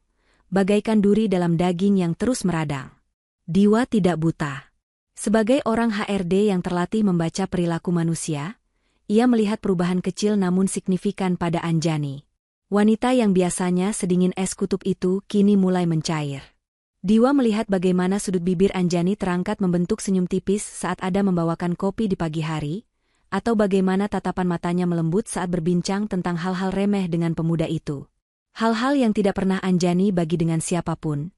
bagaikan duri dalam daging yang terus meradang. Diwa tidak buta. Sebagai orang HRD yang terlatih membaca perilaku manusia, ia melihat perubahan kecil namun signifikan pada Anjani. Wanita yang biasanya sedingin es kutub itu kini mulai mencair. Diwa melihat bagaimana sudut bibir Anjani terangkat membentuk senyum tipis saat ada membawakan kopi di pagi hari, atau bagaimana tatapan matanya melembut saat berbincang tentang hal-hal remeh dengan pemuda itu. Hal-hal yang tidak pernah Anjani bagi dengan siapapun,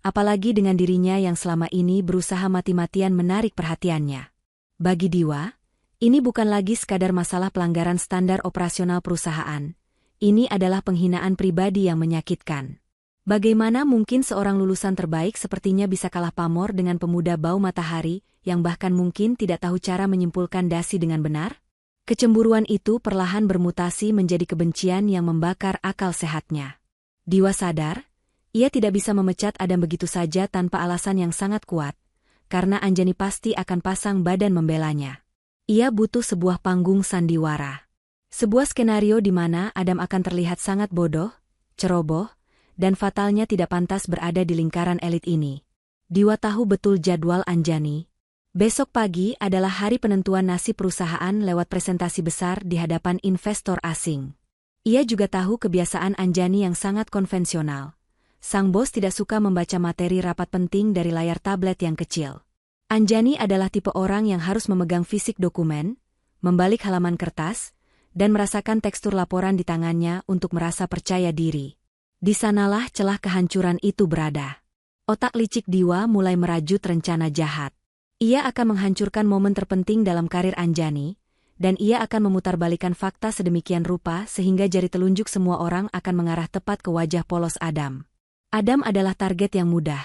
apalagi dengan dirinya yang selama ini berusaha mati-matian menarik perhatiannya. Bagi Diwa, ini bukan lagi sekadar masalah pelanggaran standar operasional perusahaan. Ini adalah penghinaan pribadi yang menyakitkan. Bagaimana mungkin seorang lulusan terbaik sepertinya bisa kalah pamor dengan pemuda bau matahari yang bahkan mungkin tidak tahu cara menyimpulkan dasi dengan benar? Kecemburuan itu perlahan bermutasi menjadi kebencian yang membakar akal sehatnya. Diwa sadar, ia tidak bisa memecat Adam begitu saja tanpa alasan yang sangat kuat, karena Anjani pasti akan pasang badan membelanya. Ia butuh sebuah panggung sandiwara. Sebuah skenario di mana Adam akan terlihat sangat bodoh, ceroboh, dan fatalnya tidak pantas berada di lingkaran elit ini. Diwa tahu betul jadwal Anjani. Besok pagi adalah hari penentuan nasib perusahaan lewat presentasi besar di hadapan investor asing. Ia juga tahu kebiasaan Anjani yang sangat konvensional. Sang bos tidak suka membaca materi rapat penting dari layar tablet yang kecil. Anjani adalah tipe orang yang harus memegang fisik dokumen, membalik halaman kertas, dan merasakan tekstur laporan di tangannya untuk merasa percaya diri. Di sanalah celah kehancuran itu berada. Otak licik Diwa mulai merajut rencana jahat. Ia akan menghancurkan momen terpenting dalam karir Anjani, dan ia akan memutarbalikkan fakta sedemikian rupa sehingga jari telunjuk semua orang akan mengarah tepat ke wajah polos Adam. Adam adalah target yang mudah.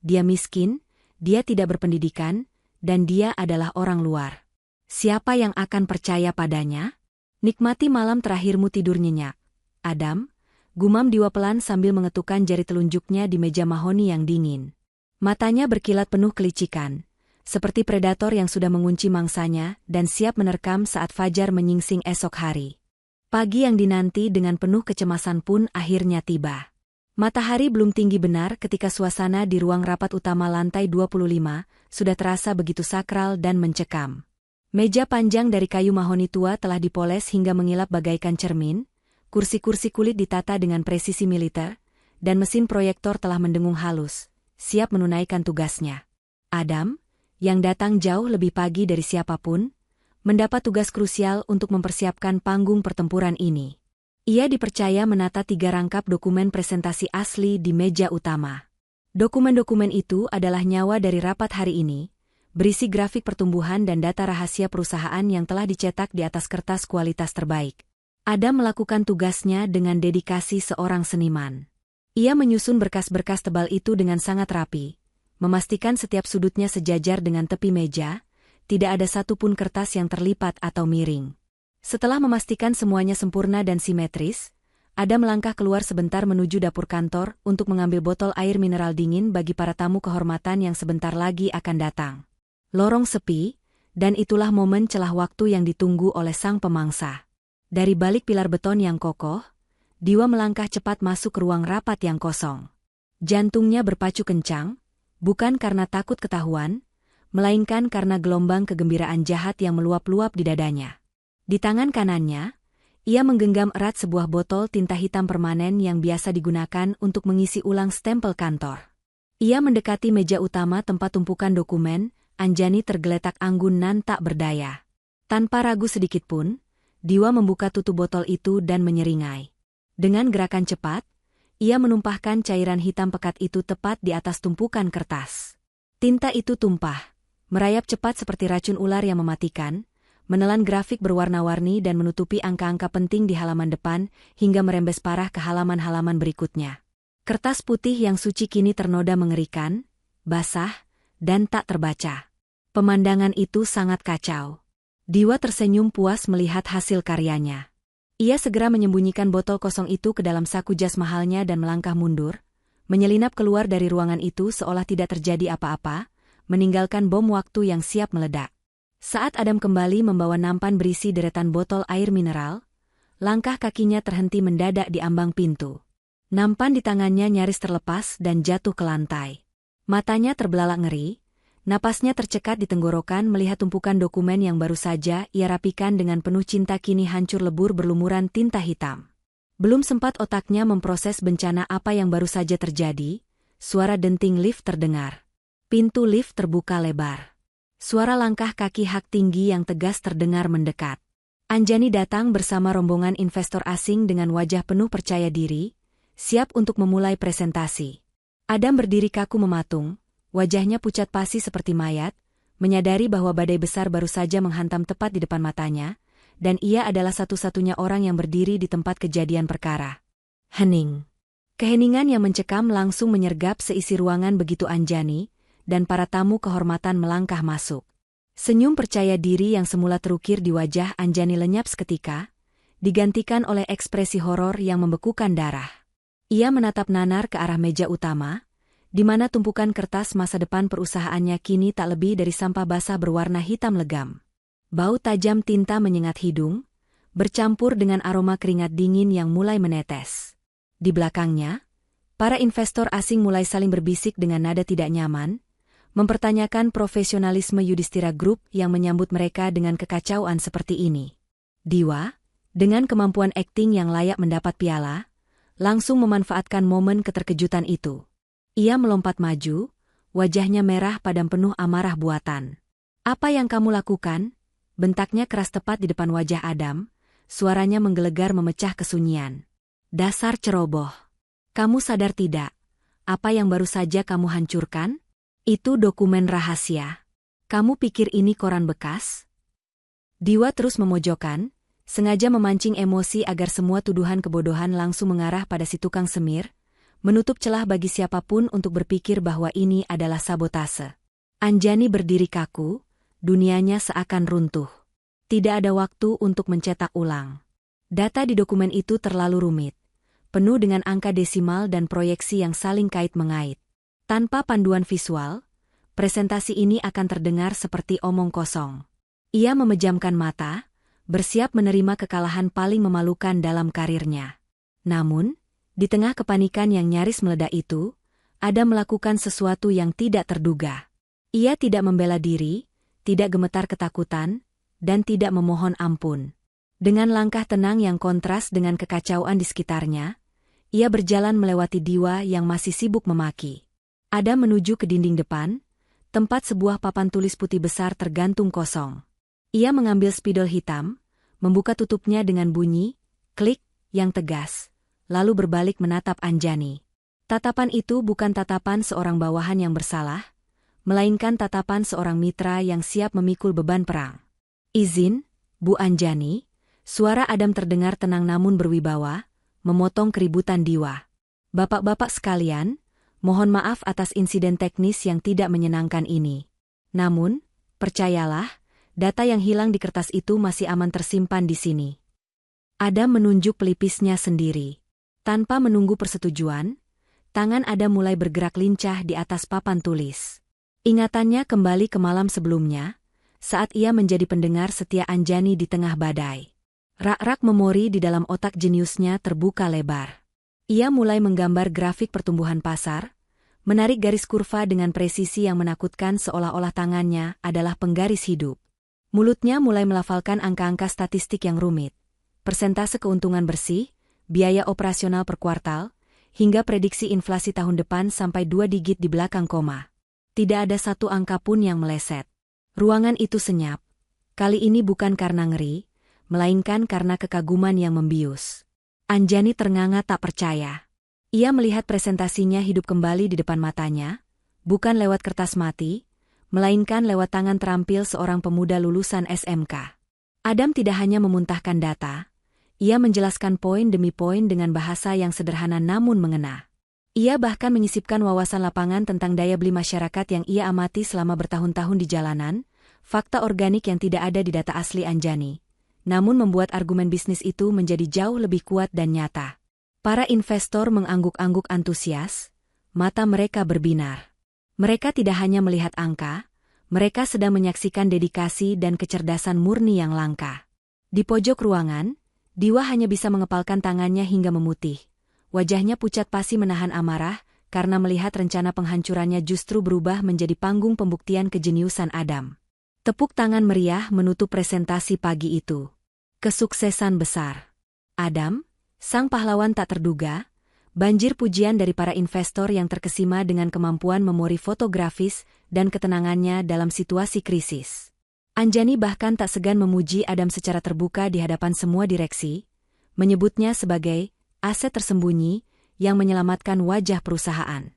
Dia miskin, dia tidak berpendidikan, dan dia adalah orang luar. Siapa yang akan percaya padanya? Nikmati malam terakhirmu tidur nyenyak, Adam, gumam Diwa pelan sambil mengetukkan jari telunjuknya di meja mahoni yang dingin. Matanya berkilat penuh kelicikan, seperti predator yang sudah mengunci mangsanya dan siap menerkam saat fajar menyingsing esok hari. Pagi yang dinanti dengan penuh kecemasan pun akhirnya tiba. Matahari belum tinggi benar ketika suasana di ruang rapat utama lantai 25 sudah terasa begitu sakral dan mencekam. Meja panjang dari kayu mahoni tua telah dipoles hingga mengilap bagaikan cermin, kursi-kursi kulit ditata dengan presisi militer, dan mesin proyektor telah mendengung halus, siap menunaikan tugasnya. Adam, yang datang jauh lebih pagi dari siapapun, mendapat tugas krusial untuk mempersiapkan panggung pertempuran ini. Ia dipercaya menata 3 rangkap dokumen presentasi asli di meja utama. Dokumen-dokumen itu adalah nyawa dari rapat hari ini, berisi grafik pertumbuhan dan data rahasia perusahaan yang telah dicetak di atas kertas kualitas terbaik. Adam melakukan tugasnya dengan dedikasi seorang seniman. Ia menyusun berkas-berkas tebal itu dengan sangat rapi, memastikan setiap sudutnya sejajar dengan tepi meja, tidak ada satupun kertas yang terlipat atau miring. Setelah memastikan semuanya sempurna dan simetris, Adam melangkah keluar sebentar menuju dapur kantor untuk mengambil botol air mineral dingin bagi para tamu kehormatan yang sebentar lagi akan datang. Lorong sepi, dan itulah momen celah waktu yang ditunggu oleh sang pemangsa. Dari balik pilar beton yang kokoh, Diwa melangkah cepat masuk ke ruang rapat yang kosong. Jantungnya berpacu kencang, bukan karena takut ketahuan, melainkan karena gelombang kegembiraan jahat yang meluap-luap di dadanya. Di tangan kanannya, ia menggenggam erat sebuah botol tinta hitam permanen yang biasa digunakan untuk mengisi ulang stempel kantor. Ia mendekati meja utama tempat tumpukan dokumen, Anjani tergeletak anggun nan tak berdaya. Tanpa ragu sedikitpun, Diwa membuka tutup botol itu dan menyeringai. Dengan gerakan cepat, ia menumpahkan cairan hitam pekat itu tepat di atas tumpukan kertas. Tinta itu tumpah, merayap cepat seperti racun ular yang mematikan, menelan grafik berwarna-warni dan menutupi angka-angka penting di halaman depan hingga merembes parah ke halaman-halaman berikutnya. Kertas putih yang suci kini ternoda mengerikan, basah, dan tak terbaca. Pemandangan itu sangat kacau. Diwa tersenyum puas melihat hasil karyanya. Ia segera menyembunyikan botol kosong itu ke dalam saku jas mahalnya dan melangkah mundur, menyelinap keluar dari ruangan itu seolah tidak terjadi apa-apa, meninggalkan bom waktu yang siap meledak. Saat Adam kembali membawa nampan berisi deretan botol air mineral, langkah kakinya terhenti mendadak di ambang pintu. Nampan di tangannya nyaris terlepas dan jatuh ke lantai. Matanya terbelalak ngeri, napasnya tercekat di tenggorokan melihat tumpukan dokumen yang baru saja ia rapikan dengan penuh cinta kini hancur lebur berlumuran tinta hitam. Belum sempat otaknya memproses bencana apa yang baru saja terjadi, suara denting lift terdengar. Pintu lift terbuka lebar. Suara langkah kaki hak tinggi yang tegas terdengar mendekat. Anjani datang bersama rombongan investor asing dengan wajah penuh percaya diri, siap untuk memulai presentasi. Adam berdiri kaku mematung, wajahnya pucat pasi seperti mayat, menyadari bahwa badai besar baru saja menghantam tepat di depan matanya, dan ia adalah satu-satunya orang yang berdiri di tempat kejadian perkara. Hening. Keheningan yang mencekam langsung menyergap seisi ruangan begitu Anjani, dan para tamu kehormatan melangkah masuk. Senyum percaya diri yang semula terukir di wajah Anjani lenyap seketika, digantikan oleh ekspresi horor yang membekukan darah. Ia menatap nanar ke arah meja utama, di mana tumpukan kertas masa depan perusahaannya kini tak lebih dari sampah basah berwarna hitam legam. Bau tajam tinta menyengat hidung, bercampur dengan aroma keringat dingin yang mulai menetes. Di belakangnya, para investor asing mulai saling berbisik dengan nada tidak nyaman, mempertanyakan profesionalisme Yudhistira Group yang menyambut mereka dengan kekacauan seperti ini. Diwa, dengan kemampuan akting yang layak mendapat piala, langsung memanfaatkan momen keterkejutan itu. Ia melompat maju, wajahnya merah padam penuh amarah buatan. "Apa yang kamu lakukan?" bentaknya keras tepat di depan wajah Adam, suaranya menggelegar memecah kesunyian. "Dasar ceroboh. Kamu sadar tidak? Apa yang baru saja kamu hancurkan? Itu dokumen rahasia. Kamu pikir ini koran bekas?" Diwa terus memojokkan, sengaja memancing emosi agar semua tuduhan kebodohan langsung mengarah pada si tukang semir, menutup celah bagi siapapun untuk berpikir bahwa ini adalah sabotase. Anjani berdiri kaku, dunianya seakan runtuh. Tidak ada waktu untuk mencetak ulang. Data di dokumen itu terlalu rumit, penuh dengan angka desimal dan proyeksi yang saling kait-mengait. Tanpa panduan visual, presentasi ini akan terdengar seperti omong kosong. Ia memejamkan mata, bersiap menerima kekalahan paling memalukan dalam karirnya. Namun, di tengah kepanikan yang nyaris meledak itu, Adam melakukan sesuatu yang tidak terduga. Ia tidak membela diri, tidak gemetar ketakutan, dan tidak memohon ampun. Dengan langkah tenang yang kontras dengan kekacauan di sekitarnya, ia berjalan melewati Diwa yang masih sibuk memaki. Adam menuju ke dinding depan, tempat sebuah papan tulis putih besar tergantung kosong. Ia mengambil spidol hitam, membuka tutupnya dengan bunyi, klik, yang tegas. Lalu berbalik menatap Anjani. Tatapan itu bukan tatapan seorang bawahan yang bersalah, melainkan tatapan seorang mitra yang siap memikul beban perang. "Izin, Bu Anjani," suara Adam terdengar tenang namun berwibawa, memotong keributan Diwa. "Bapak-bapak sekalian, mohon maaf atas insiden teknis yang tidak menyenangkan ini. Namun, percayalah, data yang hilang di kertas itu masih aman tersimpan di sini." Adam menunjuk pelipisnya sendiri. Tanpa menunggu persetujuan, tangan Adam mulai bergerak lincah di atas papan tulis. Ingatannya kembali ke malam sebelumnya, saat ia menjadi pendengar setia Anjani di tengah badai. Rak-rak memori di dalam otak jeniusnya terbuka lebar. Ia mulai menggambar grafik pertumbuhan pasar, menarik garis kurva dengan presisi yang menakutkan seolah-olah tangannya adalah penggaris hidup. Mulutnya mulai melafalkan angka-angka statistik yang rumit, persentase keuntungan bersih, biaya operasional per kuartal, hingga prediksi inflasi tahun depan sampai 2 digit di belakang koma. Tidak ada satu angka pun yang meleset. Ruangan itu senyap. Kali ini bukan karena ngeri, melainkan karena kekaguman yang membius. Anjani ternganga tak percaya. Ia melihat presentasinya hidup kembali di depan matanya, bukan lewat kertas mati, melainkan lewat tangan terampil seorang pemuda lulusan SMK. Adam tidak hanya memuntahkan data, ia menjelaskan poin demi poin dengan bahasa yang sederhana namun mengena. Ia bahkan menyisipkan wawasan lapangan tentang daya beli masyarakat yang ia amati selama bertahun-tahun di jalanan, fakta organik yang tidak ada di data asli Anjani, namun membuat argumen bisnis itu menjadi jauh lebih kuat dan nyata. Para investor mengangguk-angguk antusias, mata mereka berbinar. Mereka tidak hanya melihat angka, mereka sedang menyaksikan dedikasi dan kecerdasan murni yang langka. Di pojok ruangan, Diwa hanya bisa mengepalkan tangannya hingga memutih. Wajahnya pucat pasi menahan amarah, karena melihat rencana penghancurannya justru berubah menjadi panggung pembuktian kejeniusan Adam. Tepuk tangan meriah menutup presentasi pagi itu. Kesuksesan besar. Adam, sang pahlawan tak terduga, banjir pujian dari para investor yang terkesima dengan kemampuan memori fotografis dan ketenangannya dalam situasi krisis. Anjani bahkan tak segan memuji Adam secara terbuka di hadapan semua direksi, menyebutnya sebagai aset tersembunyi yang menyelamatkan wajah perusahaan.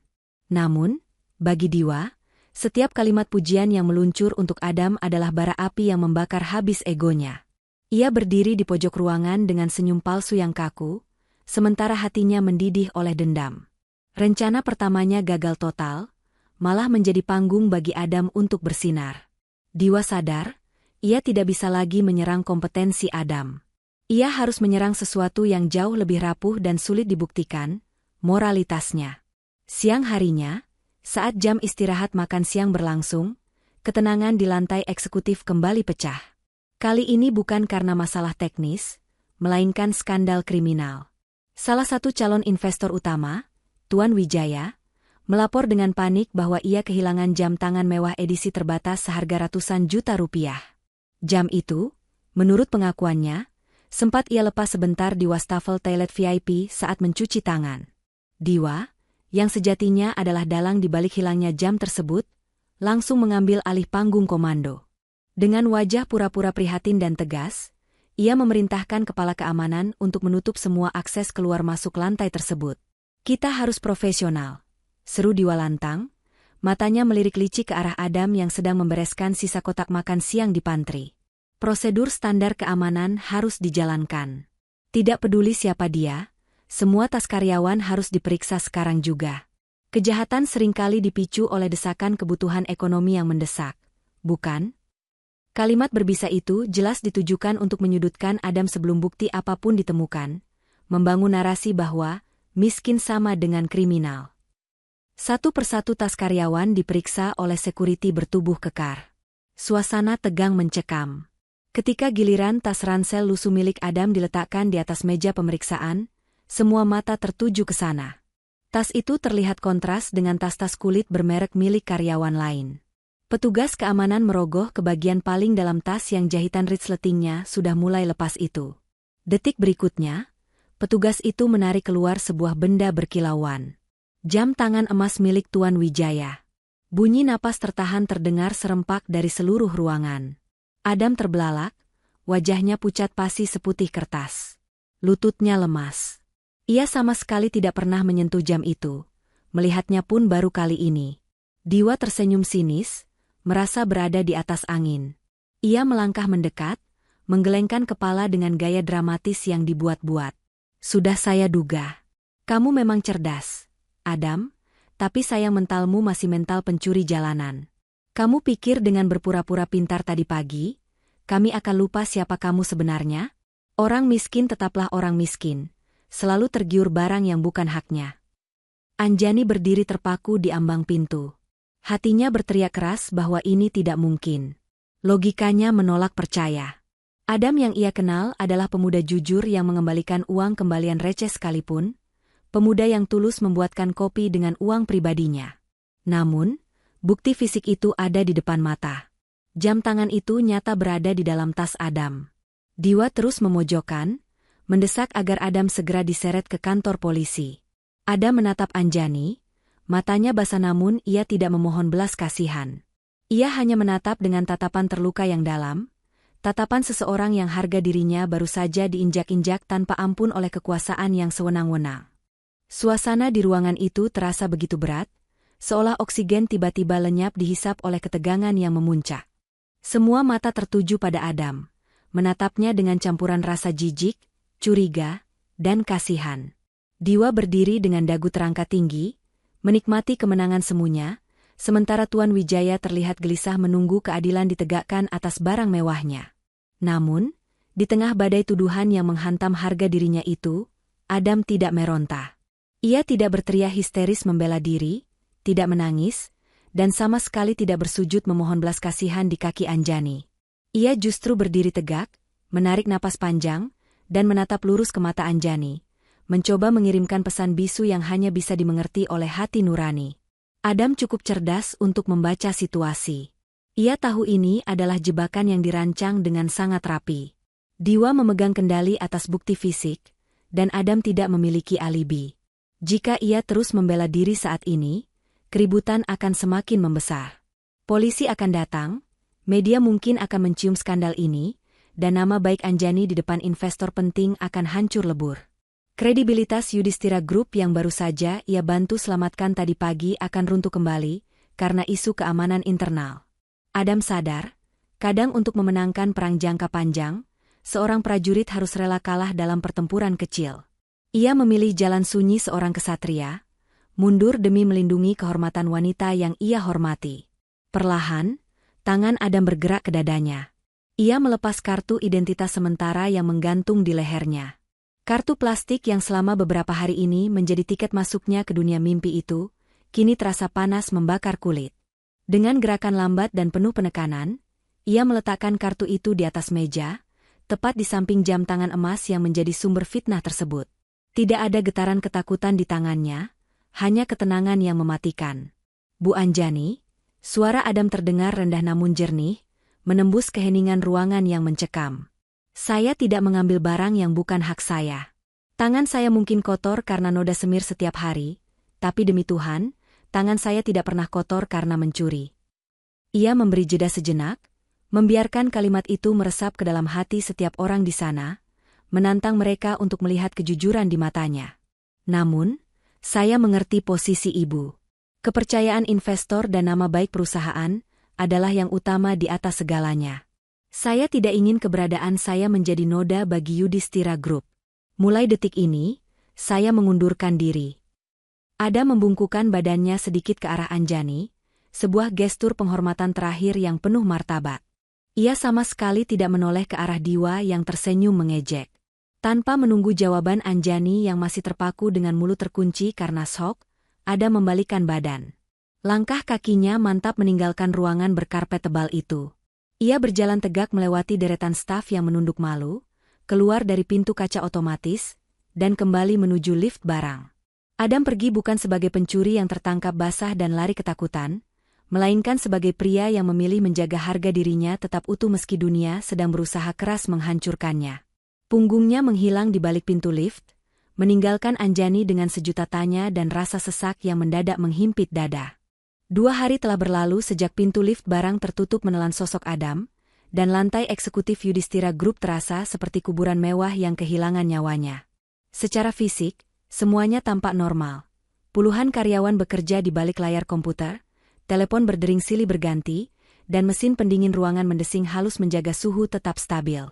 Namun, bagi Diwa, setiap kalimat pujian yang meluncur untuk Adam adalah bara api yang membakar habis egonya. Ia berdiri di pojok ruangan dengan senyum palsu yang kaku, sementara hatinya mendidih oleh dendam. Rencana pertamanya gagal total, malah menjadi panggung bagi Adam untuk bersinar. Diwa sadar, ia tidak bisa lagi menyerang kompetensi Adam. Ia harus menyerang sesuatu yang jauh lebih rapuh dan sulit dibuktikan, moralitasnya. Siang harinya, saat jam istirahat makan siang berlangsung, ketenangan di lantai eksekutif kembali pecah. Kali ini bukan karena masalah teknis, melainkan skandal kriminal. Salah satu calon investor utama, Tuan Wijaya, melapor dengan panik bahwa ia kehilangan jam tangan mewah edisi terbatas seharga ratusan juta rupiah. Jam itu, menurut pengakuannya, sempat ia lepas sebentar di wastafel toilet VIP saat mencuci tangan. Diwa, yang sejatinya adalah dalang di balik hilangnya jam tersebut, langsung mengambil alih panggung komando. Dengan wajah pura-pura prihatin dan tegas, ia memerintahkan kepala keamanan untuk menutup semua akses keluar masuk lantai tersebut. Kita harus profesional, seru Diwa lantang, matanya melirik licik ke arah Adam yang sedang membereskan sisa kotak makan siang di pantry. Prosedur standar keamanan harus dijalankan. Tidak peduli siapa dia, semua tas karyawan harus diperiksa sekarang juga. Kejahatan seringkali dipicu oleh desakan kebutuhan ekonomi yang mendesak, bukan? Kalimat berbisa itu jelas ditujukan untuk menyudutkan Adam sebelum bukti apapun ditemukan, membangun narasi bahwa miskin sama dengan kriminal. Satu persatu tas karyawan diperiksa oleh sekuriti bertubuh kekar. Suasana tegang mencekam. Ketika giliran tas ransel lusuh milik Adam diletakkan di atas meja pemeriksaan, semua mata tertuju ke sana. Tas itu terlihat kontras dengan tas-tas kulit bermerek milik karyawan lain. Petugas keamanan merogoh ke bagian paling dalam tas yang jahitan resletingnya sudah mulai lepas itu. Detik berikutnya, petugas itu menarik keluar sebuah benda berkilauan. Jam tangan emas milik Tuan Wijaya. Bunyi napas tertahan terdengar serempak dari seluruh ruangan. Adam terbelalak, wajahnya pucat pasi seputih kertas. Lututnya lemas. Ia sama sekali tidak pernah menyentuh jam itu, melihatnya pun baru kali ini. Diwa tersenyum sinis, merasa berada di atas angin. Ia melangkah mendekat, menggelengkan kepala dengan gaya dramatis yang dibuat-buat. Sudah saya duga. Kamu memang cerdas, Adam, tapi sayang mentalmu masih mental pencuri jalanan. Kamu pikir dengan berpura-pura pintar tadi pagi, kami akan lupa siapa kamu sebenarnya? Orang miskin tetaplah orang miskin, selalu tergiur barang yang bukan haknya. Anjani berdiri terpaku di ambang pintu. Hatinya berteriak keras bahwa ini tidak mungkin. Logikanya menolak percaya. Adam yang ia kenal adalah pemuda jujur yang mengembalikan uang kembalian receh sekalipun, pemuda yang tulus membuatkan kopi dengan uang pribadinya. Namun, bukti fisik itu ada di depan mata. Jam tangan itu nyata berada di dalam tas Adam. Diwa terus memojokkan, mendesak agar Adam segera diseret ke kantor polisi. Adam menatap Anjani, matanya basah namun ia tidak memohon belas kasihan. Ia hanya menatap dengan tatapan terluka yang dalam, tatapan seseorang yang harga dirinya baru saja diinjak-injak tanpa ampun oleh kekuasaan yang sewenang-wenang. Suasana di ruangan itu terasa begitu berat, seolah oksigen tiba-tiba lenyap dihisap oleh ketegangan yang memuncak. Semua mata tertuju pada Adam, menatapnya dengan campuran rasa jijik, curiga, dan kasihan. Diwa berdiri dengan dagu terangkat tinggi, menikmati kemenangan semuanya, sementara Tuan Wijaya terlihat gelisah menunggu keadilan ditegakkan atas barang mewahnya. Namun, di tengah badai tuduhan yang menghantam harga dirinya itu, Adam tidak meronta. Ia tidak berteriak histeris membela diri, tidak menangis, dan sama sekali tidak bersujud memohon belas kasihan di kaki Anjani. Ia justru berdiri tegak, menarik napas panjang, dan menatap lurus ke mata Anjani, mencoba mengirimkan pesan bisu yang hanya bisa dimengerti oleh hati nurani. Adam cukup cerdas untuk membaca situasi. Ia tahu ini adalah jebakan yang dirancang dengan sangat rapi. Diwa memegang kendali atas bukti fisik, dan Adam tidak memiliki alibi. Jika ia terus membela diri saat ini, keributan akan semakin membesar. Polisi akan datang, media mungkin akan mencium skandal ini, dan nama baik Anjani di depan investor penting akan hancur lebur. Kredibilitas Yudhistira Group yang baru saja ia bantu selamatkan tadi pagi akan runtuh kembali karena isu keamanan internal. Adam sadar, kadang untuk memenangkan perang jangka panjang, seorang prajurit harus rela kalah dalam pertempuran kecil. Ia memilih jalan sunyi seorang kesatria, mundur demi melindungi kehormatan wanita yang ia hormati. Perlahan, tangan Adam bergerak ke dadanya. Ia melepas kartu identitas sementara yang menggantung di lehernya. Kartu plastik yang selama beberapa hari ini menjadi tiket masuknya ke dunia mimpi itu, kini terasa panas membakar kulit. Dengan gerakan lambat dan penuh penekanan, ia meletakkan kartu itu di atas meja, tepat di samping jam tangan emas yang menjadi sumber fitnah tersebut. Tidak ada getaran ketakutan di tangannya, hanya ketenangan yang mematikan. Bu Anjani, suara Adam terdengar rendah namun jernih, menembus keheningan ruangan yang mencekam. Saya tidak mengambil barang yang bukan hak saya. Tangan saya mungkin kotor karena noda semir setiap hari, tapi demi Tuhan, tangan saya tidak pernah kotor karena mencuri. Ia memberi jeda sejenak, membiarkan kalimat itu meresap ke dalam hati setiap orang di sana, menantang mereka untuk melihat kejujuran di matanya. Namun, saya mengerti posisi ibu. Kepercayaan investor dan nama baik perusahaan adalah yang utama di atas segalanya. Saya tidak ingin keberadaan saya menjadi noda bagi Yudhistira Group. Mulai detik ini, saya mengundurkan diri. Adam membungkukkan badannya sedikit ke arah Anjani, sebuah gestur penghormatan terakhir yang penuh martabat. Ia sama sekali tidak menoleh ke arah Diwa yang tersenyum mengejek. Tanpa menunggu jawaban Anjani yang masih terpaku dengan mulut terkunci karena shock, Adam membalikkan badan. Langkah kakinya mantap meninggalkan ruangan berkarpet tebal itu. Ia berjalan tegak melewati deretan staf yang menunduk malu, keluar dari pintu kaca otomatis, dan kembali menuju lift barang. Adam pergi bukan sebagai pencuri yang tertangkap basah dan lari ketakutan, melainkan sebagai pria yang memilih menjaga harga dirinya tetap utuh meski dunia sedang berusaha keras menghancurkannya. Punggungnya menghilang di balik pintu lift, meninggalkan Anjani dengan sejuta tanya dan rasa sesak yang mendadak menghimpit dada. 2 hari telah berlalu sejak pintu lift barang tertutup menelan sosok Adam, dan lantai eksekutif Yudhistira Group terasa seperti kuburan mewah yang kehilangan nyawanya. Secara fisik, semuanya tampak normal. Puluhan karyawan bekerja di balik layar komputer, telepon berdering silih berganti, dan mesin pendingin ruangan mendesing halus menjaga suhu tetap stabil.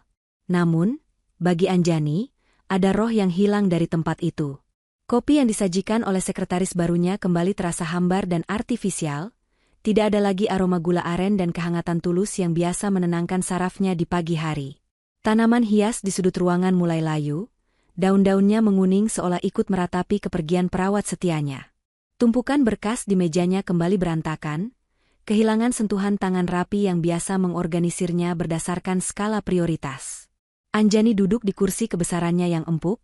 Namun, bagi Anjani, ada roh yang hilang dari tempat itu. Kopi yang disajikan oleh sekretaris barunya kembali terasa hambar dan artifisial, tidak ada lagi aroma gula aren dan kehangatan tulus yang biasa menenangkan sarafnya di pagi hari. Tanaman hias di sudut ruangan mulai layu, daun-daunnya menguning seolah ikut meratapi kepergian perawat setianya. Tumpukan berkas di mejanya kembali berantakan, kehilangan sentuhan tangan rapi yang biasa mengorganisirnya berdasarkan skala prioritas. Anjani duduk di kursi kebesarannya yang empuk,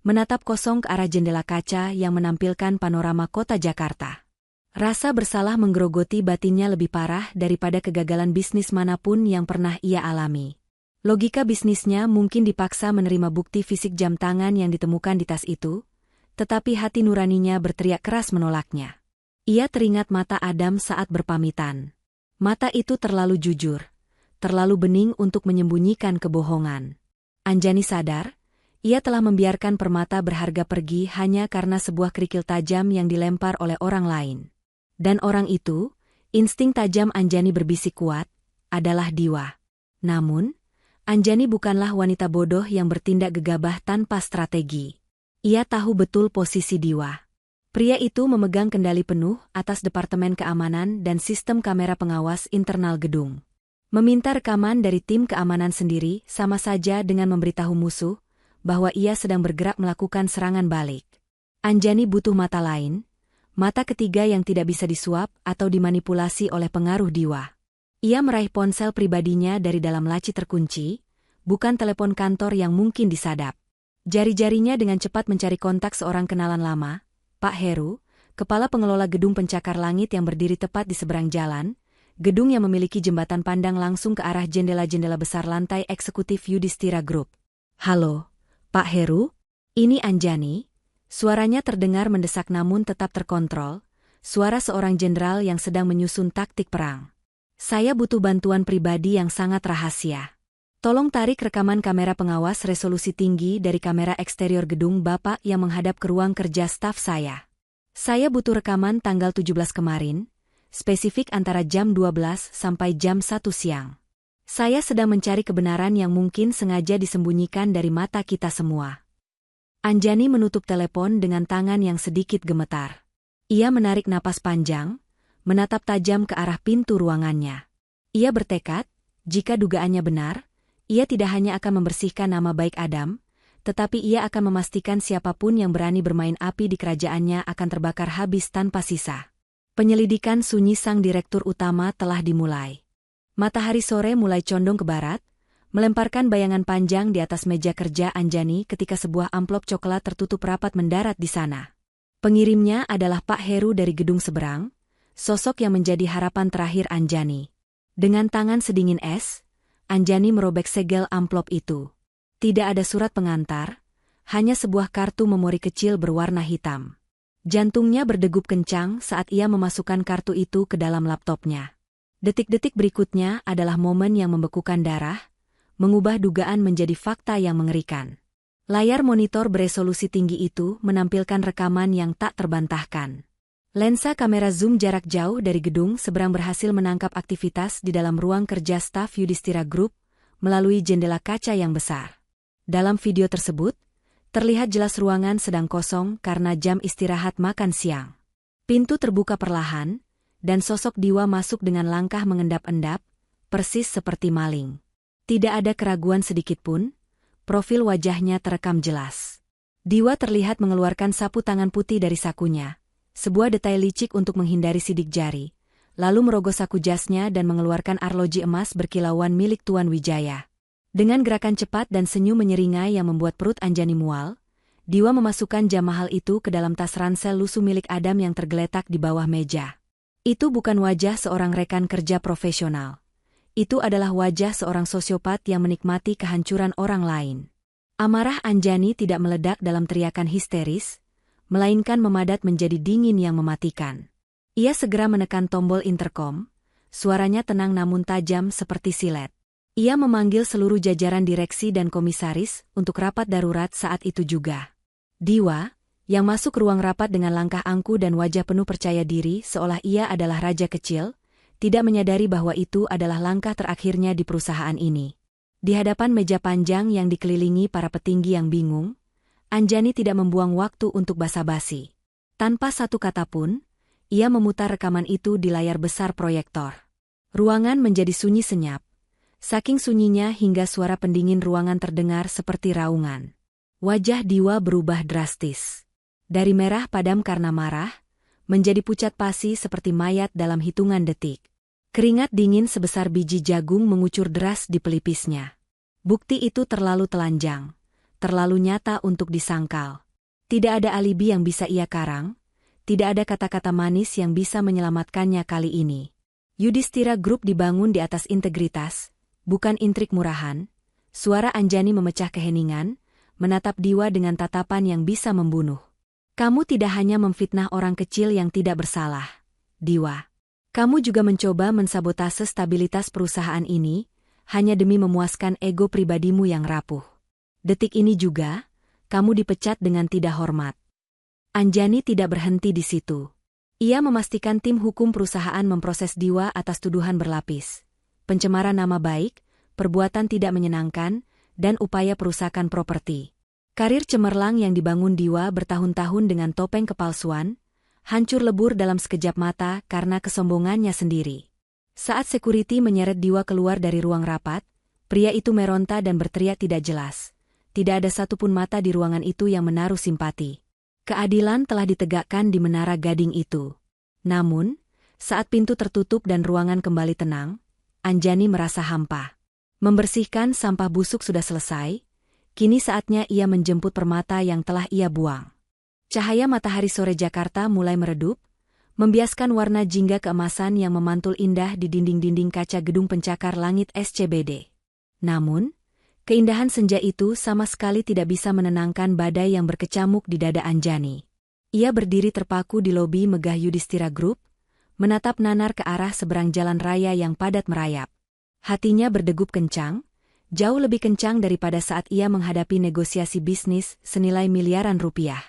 menatap kosong ke arah jendela kaca yang menampilkan panorama kota Jakarta. Rasa bersalah menggerogoti batinnya lebih parah daripada kegagalan bisnis manapun yang pernah ia alami. Logika bisnisnya mungkin dipaksa menerima bukti fisik jam tangan yang ditemukan di tas itu, tetapi hati nuraninya berteriak keras menolaknya. Ia teringat mata Adam saat berpamitan. Mata itu terlalu jujur, terlalu bening untuk menyembunyikan kebohongan. Anjani sadar, ia telah membiarkan permata berharga pergi hanya karena sebuah kerikil tajam yang dilempar oleh orang lain. Dan orang itu, insting tajam Anjani berbisik kuat, adalah Diwa. Namun, Anjani bukanlah wanita bodoh yang bertindak gegabah tanpa strategi. Ia tahu betul posisi Diwa. Pria itu memegang kendali penuh atas Departemen Keamanan dan sistem kamera pengawas internal gedung. Meminta rekaman dari tim keamanan sendiri sama saja dengan memberitahu musuh bahwa ia sedang bergerak melakukan serangan balik. Anjani butuh mata lain, mata ketiga yang tidak bisa disuap atau dimanipulasi oleh pengaruh Diwa. Ia meraih ponsel pribadinya dari dalam laci terkunci, bukan telepon kantor yang mungkin disadap. Jari-jarinya dengan cepat mencari kontak seorang kenalan lama, Pak Heru, kepala pengelola gedung pencakar langit yang berdiri tepat di seberang jalan, gedung yang memiliki jembatan pandang langsung ke arah jendela-jendela besar lantai eksekutif Yudhistira Group. "Halo, Pak Heru? Ini Anjani." Suaranya terdengar mendesak namun tetap terkontrol, suara seorang jenderal yang sedang menyusun taktik perang. "Saya butuh bantuan pribadi yang sangat rahasia. Tolong tarik rekaman kamera pengawas resolusi tinggi dari kamera eksterior gedung Bapak yang menghadap ke ruang kerja staf saya. Saya butuh rekaman tanggal 17 kemarin, spesifik antara jam 12 sampai jam 1 siang. Saya sedang mencari kebenaran yang mungkin sengaja disembunyikan dari mata kita semua." Anjani menutup telepon dengan tangan yang sedikit gemetar. Ia menarik napas panjang, menatap tajam ke arah pintu ruangannya. Ia bertekad, jika dugaannya benar, ia tidak hanya akan membersihkan nama baik Adam, tetapi ia akan memastikan siapapun yang berani bermain api di kerajaannya akan terbakar habis tanpa sisa. Penyelidikan sunyi sang direktur utama telah dimulai. Matahari sore mulai condong ke barat, melemparkan bayangan panjang di atas meja kerja Anjani ketika sebuah amplop coklat tertutup rapat mendarat di sana. Pengirimnya adalah Pak Heru dari gedung seberang, sosok yang menjadi harapan terakhir Anjani. Dengan tangan sedingin es, Anjani merobek segel amplop itu. Tidak ada surat pengantar, hanya sebuah kartu memori kecil berwarna hitam. Jantungnya berdegup kencang saat ia memasukkan kartu itu ke dalam laptopnya. Detik-detik berikutnya adalah momen yang membekukan darah, mengubah dugaan menjadi fakta yang mengerikan. Layar monitor beresolusi tinggi itu menampilkan rekaman yang tak terbantahkan. Lensa kamera zoom jarak jauh dari gedung seberang berhasil menangkap aktivitas di dalam ruang kerja staf Yudhistira Group melalui jendela kaca yang besar. Dalam video tersebut, terlihat jelas ruangan sedang kosong karena jam istirahat makan siang. Pintu terbuka perlahan, dan sosok Diwa masuk dengan langkah mengendap-endap, persis seperti maling. Tidak ada keraguan sedikitpun, profil wajahnya terekam jelas. Diwa terlihat mengeluarkan sapu tangan putih dari sakunya, sebuah detail licik untuk menghindari sidik jari, lalu merogoh saku jasnya dan mengeluarkan arloji emas berkilauan milik Tuan Wijaya. Dengan gerakan cepat dan senyum menyeringai yang membuat perut Anjani mual, Diwa memasukkan jam mahal itu ke dalam tas ransel lusuh milik Adam yang tergeletak di bawah meja. Itu bukan wajah seorang rekan kerja profesional. Itu adalah wajah seorang sosiopat yang menikmati kehancuran orang lain. Amarah Anjani tidak meledak dalam teriakan histeris, melainkan memadat menjadi dingin yang mematikan. Ia segera menekan tombol interkom, suaranya tenang namun tajam seperti silet. Ia memanggil seluruh jajaran direksi dan komisaris untuk rapat darurat saat itu juga. Diwa, yang masuk ruang rapat dengan langkah angku dan wajah penuh percaya diri seolah ia adalah raja kecil, tidak menyadari bahwa itu adalah langkah terakhirnya di perusahaan ini. Di hadapan meja panjang yang dikelilingi para petinggi yang bingung, Anjani tidak membuang waktu untuk basa-basi. Tanpa satu kata pun, ia memutar rekaman itu di layar besar proyektor. Ruangan menjadi sunyi senyap. Saking sunyinya hingga suara pendingin ruangan terdengar seperti raungan. Wajah Diwa berubah drastis. Dari merah padam karena marah, menjadi pucat pasi seperti mayat dalam hitungan detik. Keringat dingin sebesar biji jagung mengucur deras di pelipisnya. Bukti itu terlalu telanjang, terlalu nyata untuk disangkal. Tidak ada alibi yang bisa ia karang, tidak ada kata-kata manis yang bisa menyelamatkannya kali ini. Yudhistira Group dibangun di atas integritas, bukan intrik murahan. Suara Anjani memecah keheningan, menatap Diwa dengan tatapan yang bisa membunuh. Kamu tidak hanya memfitnah orang kecil yang tidak bersalah, Diwa. Kamu juga mencoba mensabotase stabilitas perusahaan ini, hanya demi memuaskan ego pribadimu yang rapuh. Detik ini juga, kamu dipecat dengan tidak hormat. Anjani tidak berhenti di situ. Ia memastikan tim hukum perusahaan memproses Diwa atas tuduhan berlapis. Pencemaran nama baik, perbuatan tidak menyenangkan, dan upaya perusakan properti. Karir cemerlang yang dibangun Diwa bertahun-tahun dengan topeng kepalsuan, hancur lebur dalam sekejap mata karena kesombongannya sendiri. Saat security menyeret Diwa keluar dari ruang rapat, pria itu meronta dan berteriak tidak jelas. Tidak ada satupun mata di ruangan itu yang menaruh simpati. Keadilan telah ditegakkan di Menara Gading itu. Namun, saat pintu tertutup dan ruangan kembali tenang, Anjani merasa hampa. Membersihkan sampah busuk sudah selesai, kini saatnya ia menjemput permata yang telah ia buang. Cahaya matahari sore Jakarta mulai meredup, membiaskan warna jingga keemasan yang memantul indah di dinding-dinding kaca gedung pencakar langit SCBD. Namun, keindahan senja itu sama sekali tidak bisa menenangkan badai yang berkecamuk di dada Anjani. Ia berdiri terpaku di lobi Megah Yudhistira Group, menatap nanar ke arah seberang jalan raya yang padat merayap. Hatinya berdegup kencang, jauh lebih kencang daripada saat ia menghadapi negosiasi bisnis senilai miliaran rupiah.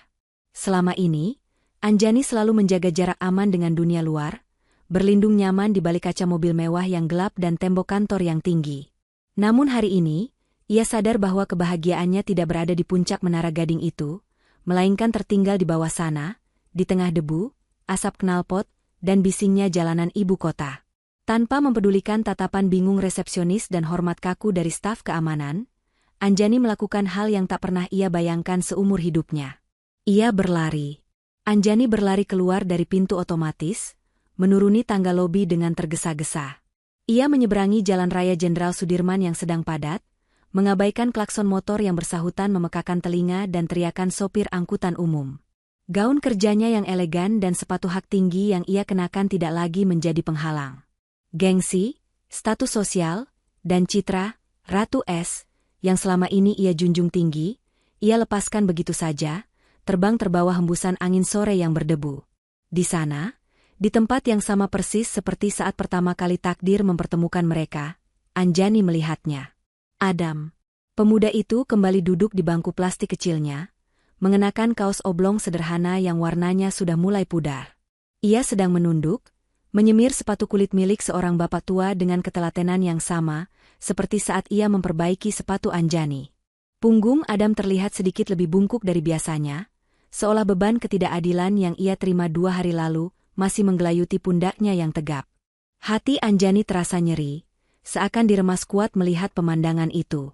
Selama ini, Anjani selalu menjaga jarak aman dengan dunia luar, berlindung nyaman di balik kaca mobil mewah yang gelap dan tembok kantor yang tinggi. Namun hari ini, ia sadar bahwa kebahagiaannya tidak berada di puncak Menara Gading itu, melainkan tertinggal di bawah sana, di tengah debu, asap knalpot, dan bisingnya jalanan ibu kota. Tanpa mempedulikan tatapan bingung resepsionis dan hormat kaku dari staf keamanan, Anjani melakukan hal yang tak pernah ia bayangkan seumur hidupnya. Ia berlari. Anjani berlari keluar dari pintu otomatis, menuruni tangga lobi dengan tergesa-gesa. Ia menyeberangi Jalan Raya Jenderal Sudirman yang sedang padat, mengabaikan klakson motor yang bersahutan memekakan telinga dan teriakan sopir angkutan umum. Gaun kerjanya yang elegan dan sepatu hak tinggi yang ia kenakan tidak lagi menjadi penghalang. Gengsi, status sosial, dan citra, Ratu S, yang selama ini ia junjung tinggi, ia lepaskan begitu saja, terbang terbawa hembusan angin sore yang berdebu. Di sana, di tempat yang sama persis seperti saat pertama kali takdir mempertemukan mereka, Anjani melihatnya. Adam. Pemuda itu kembali duduk di bangku plastik kecilnya, mengenakan kaos oblong sederhana yang warnanya sudah mulai pudar. Ia sedang menunduk, menyemir sepatu kulit milik seorang bapak tua dengan ketelatenan yang sama, seperti saat ia memperbaiki sepatu Anjani. Punggung Adam terlihat sedikit lebih bungkuk dari biasanya, seolah beban ketidakadilan yang ia terima 2 hari lalu masih menggelayuti pundaknya yang tegap. Hati Anjani terasa nyeri, seakan diremas kuat melihat pemandangan itu.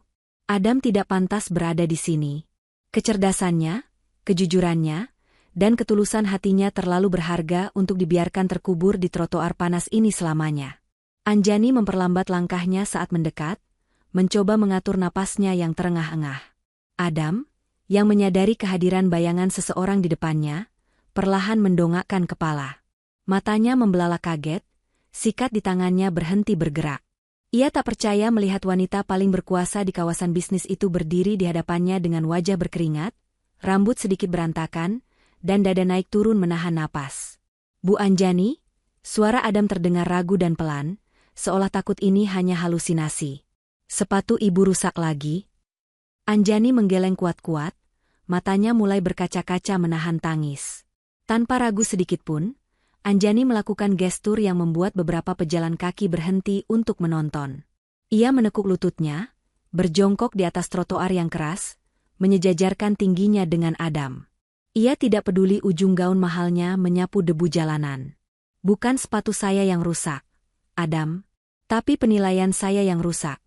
Adam tidak pantas berada di sini. Kecerdasannya, kejujurannya, dan ketulusan hatinya terlalu berharga untuk dibiarkan terkubur di trotoar panas ini selamanya. Anjani memperlambat langkahnya saat mendekat, mencoba mengatur napasnya yang terengah-engah. Adam, yang menyadari kehadiran bayangan seseorang di depannya, perlahan mendongakkan kepala. Matanya membelalak kaget, sikat di tangannya berhenti bergerak. Ia tak percaya melihat wanita paling berkuasa di kawasan bisnis itu berdiri di hadapannya dengan wajah berkeringat, rambut sedikit berantakan, dan dada naik turun menahan napas. Bu Anjani, suara Adam terdengar ragu dan pelan, seolah takut ini hanya halusinasi. Sepatu ibu rusak lagi? Anjani menggeleng kuat-kuat, matanya mulai berkaca-kaca menahan tangis. Tanpa ragu sedikit pun, Anjani melakukan gestur yang membuat beberapa pejalan kaki berhenti untuk menonton. Ia menekuk lututnya, berjongkok di atas trotoar yang keras, menyejajarkan tingginya dengan Adam. Ia tidak peduli ujung gaun mahalnya menyapu debu jalanan. Bukan sepatu saya yang rusak, Adam, tapi penilaian saya yang rusak,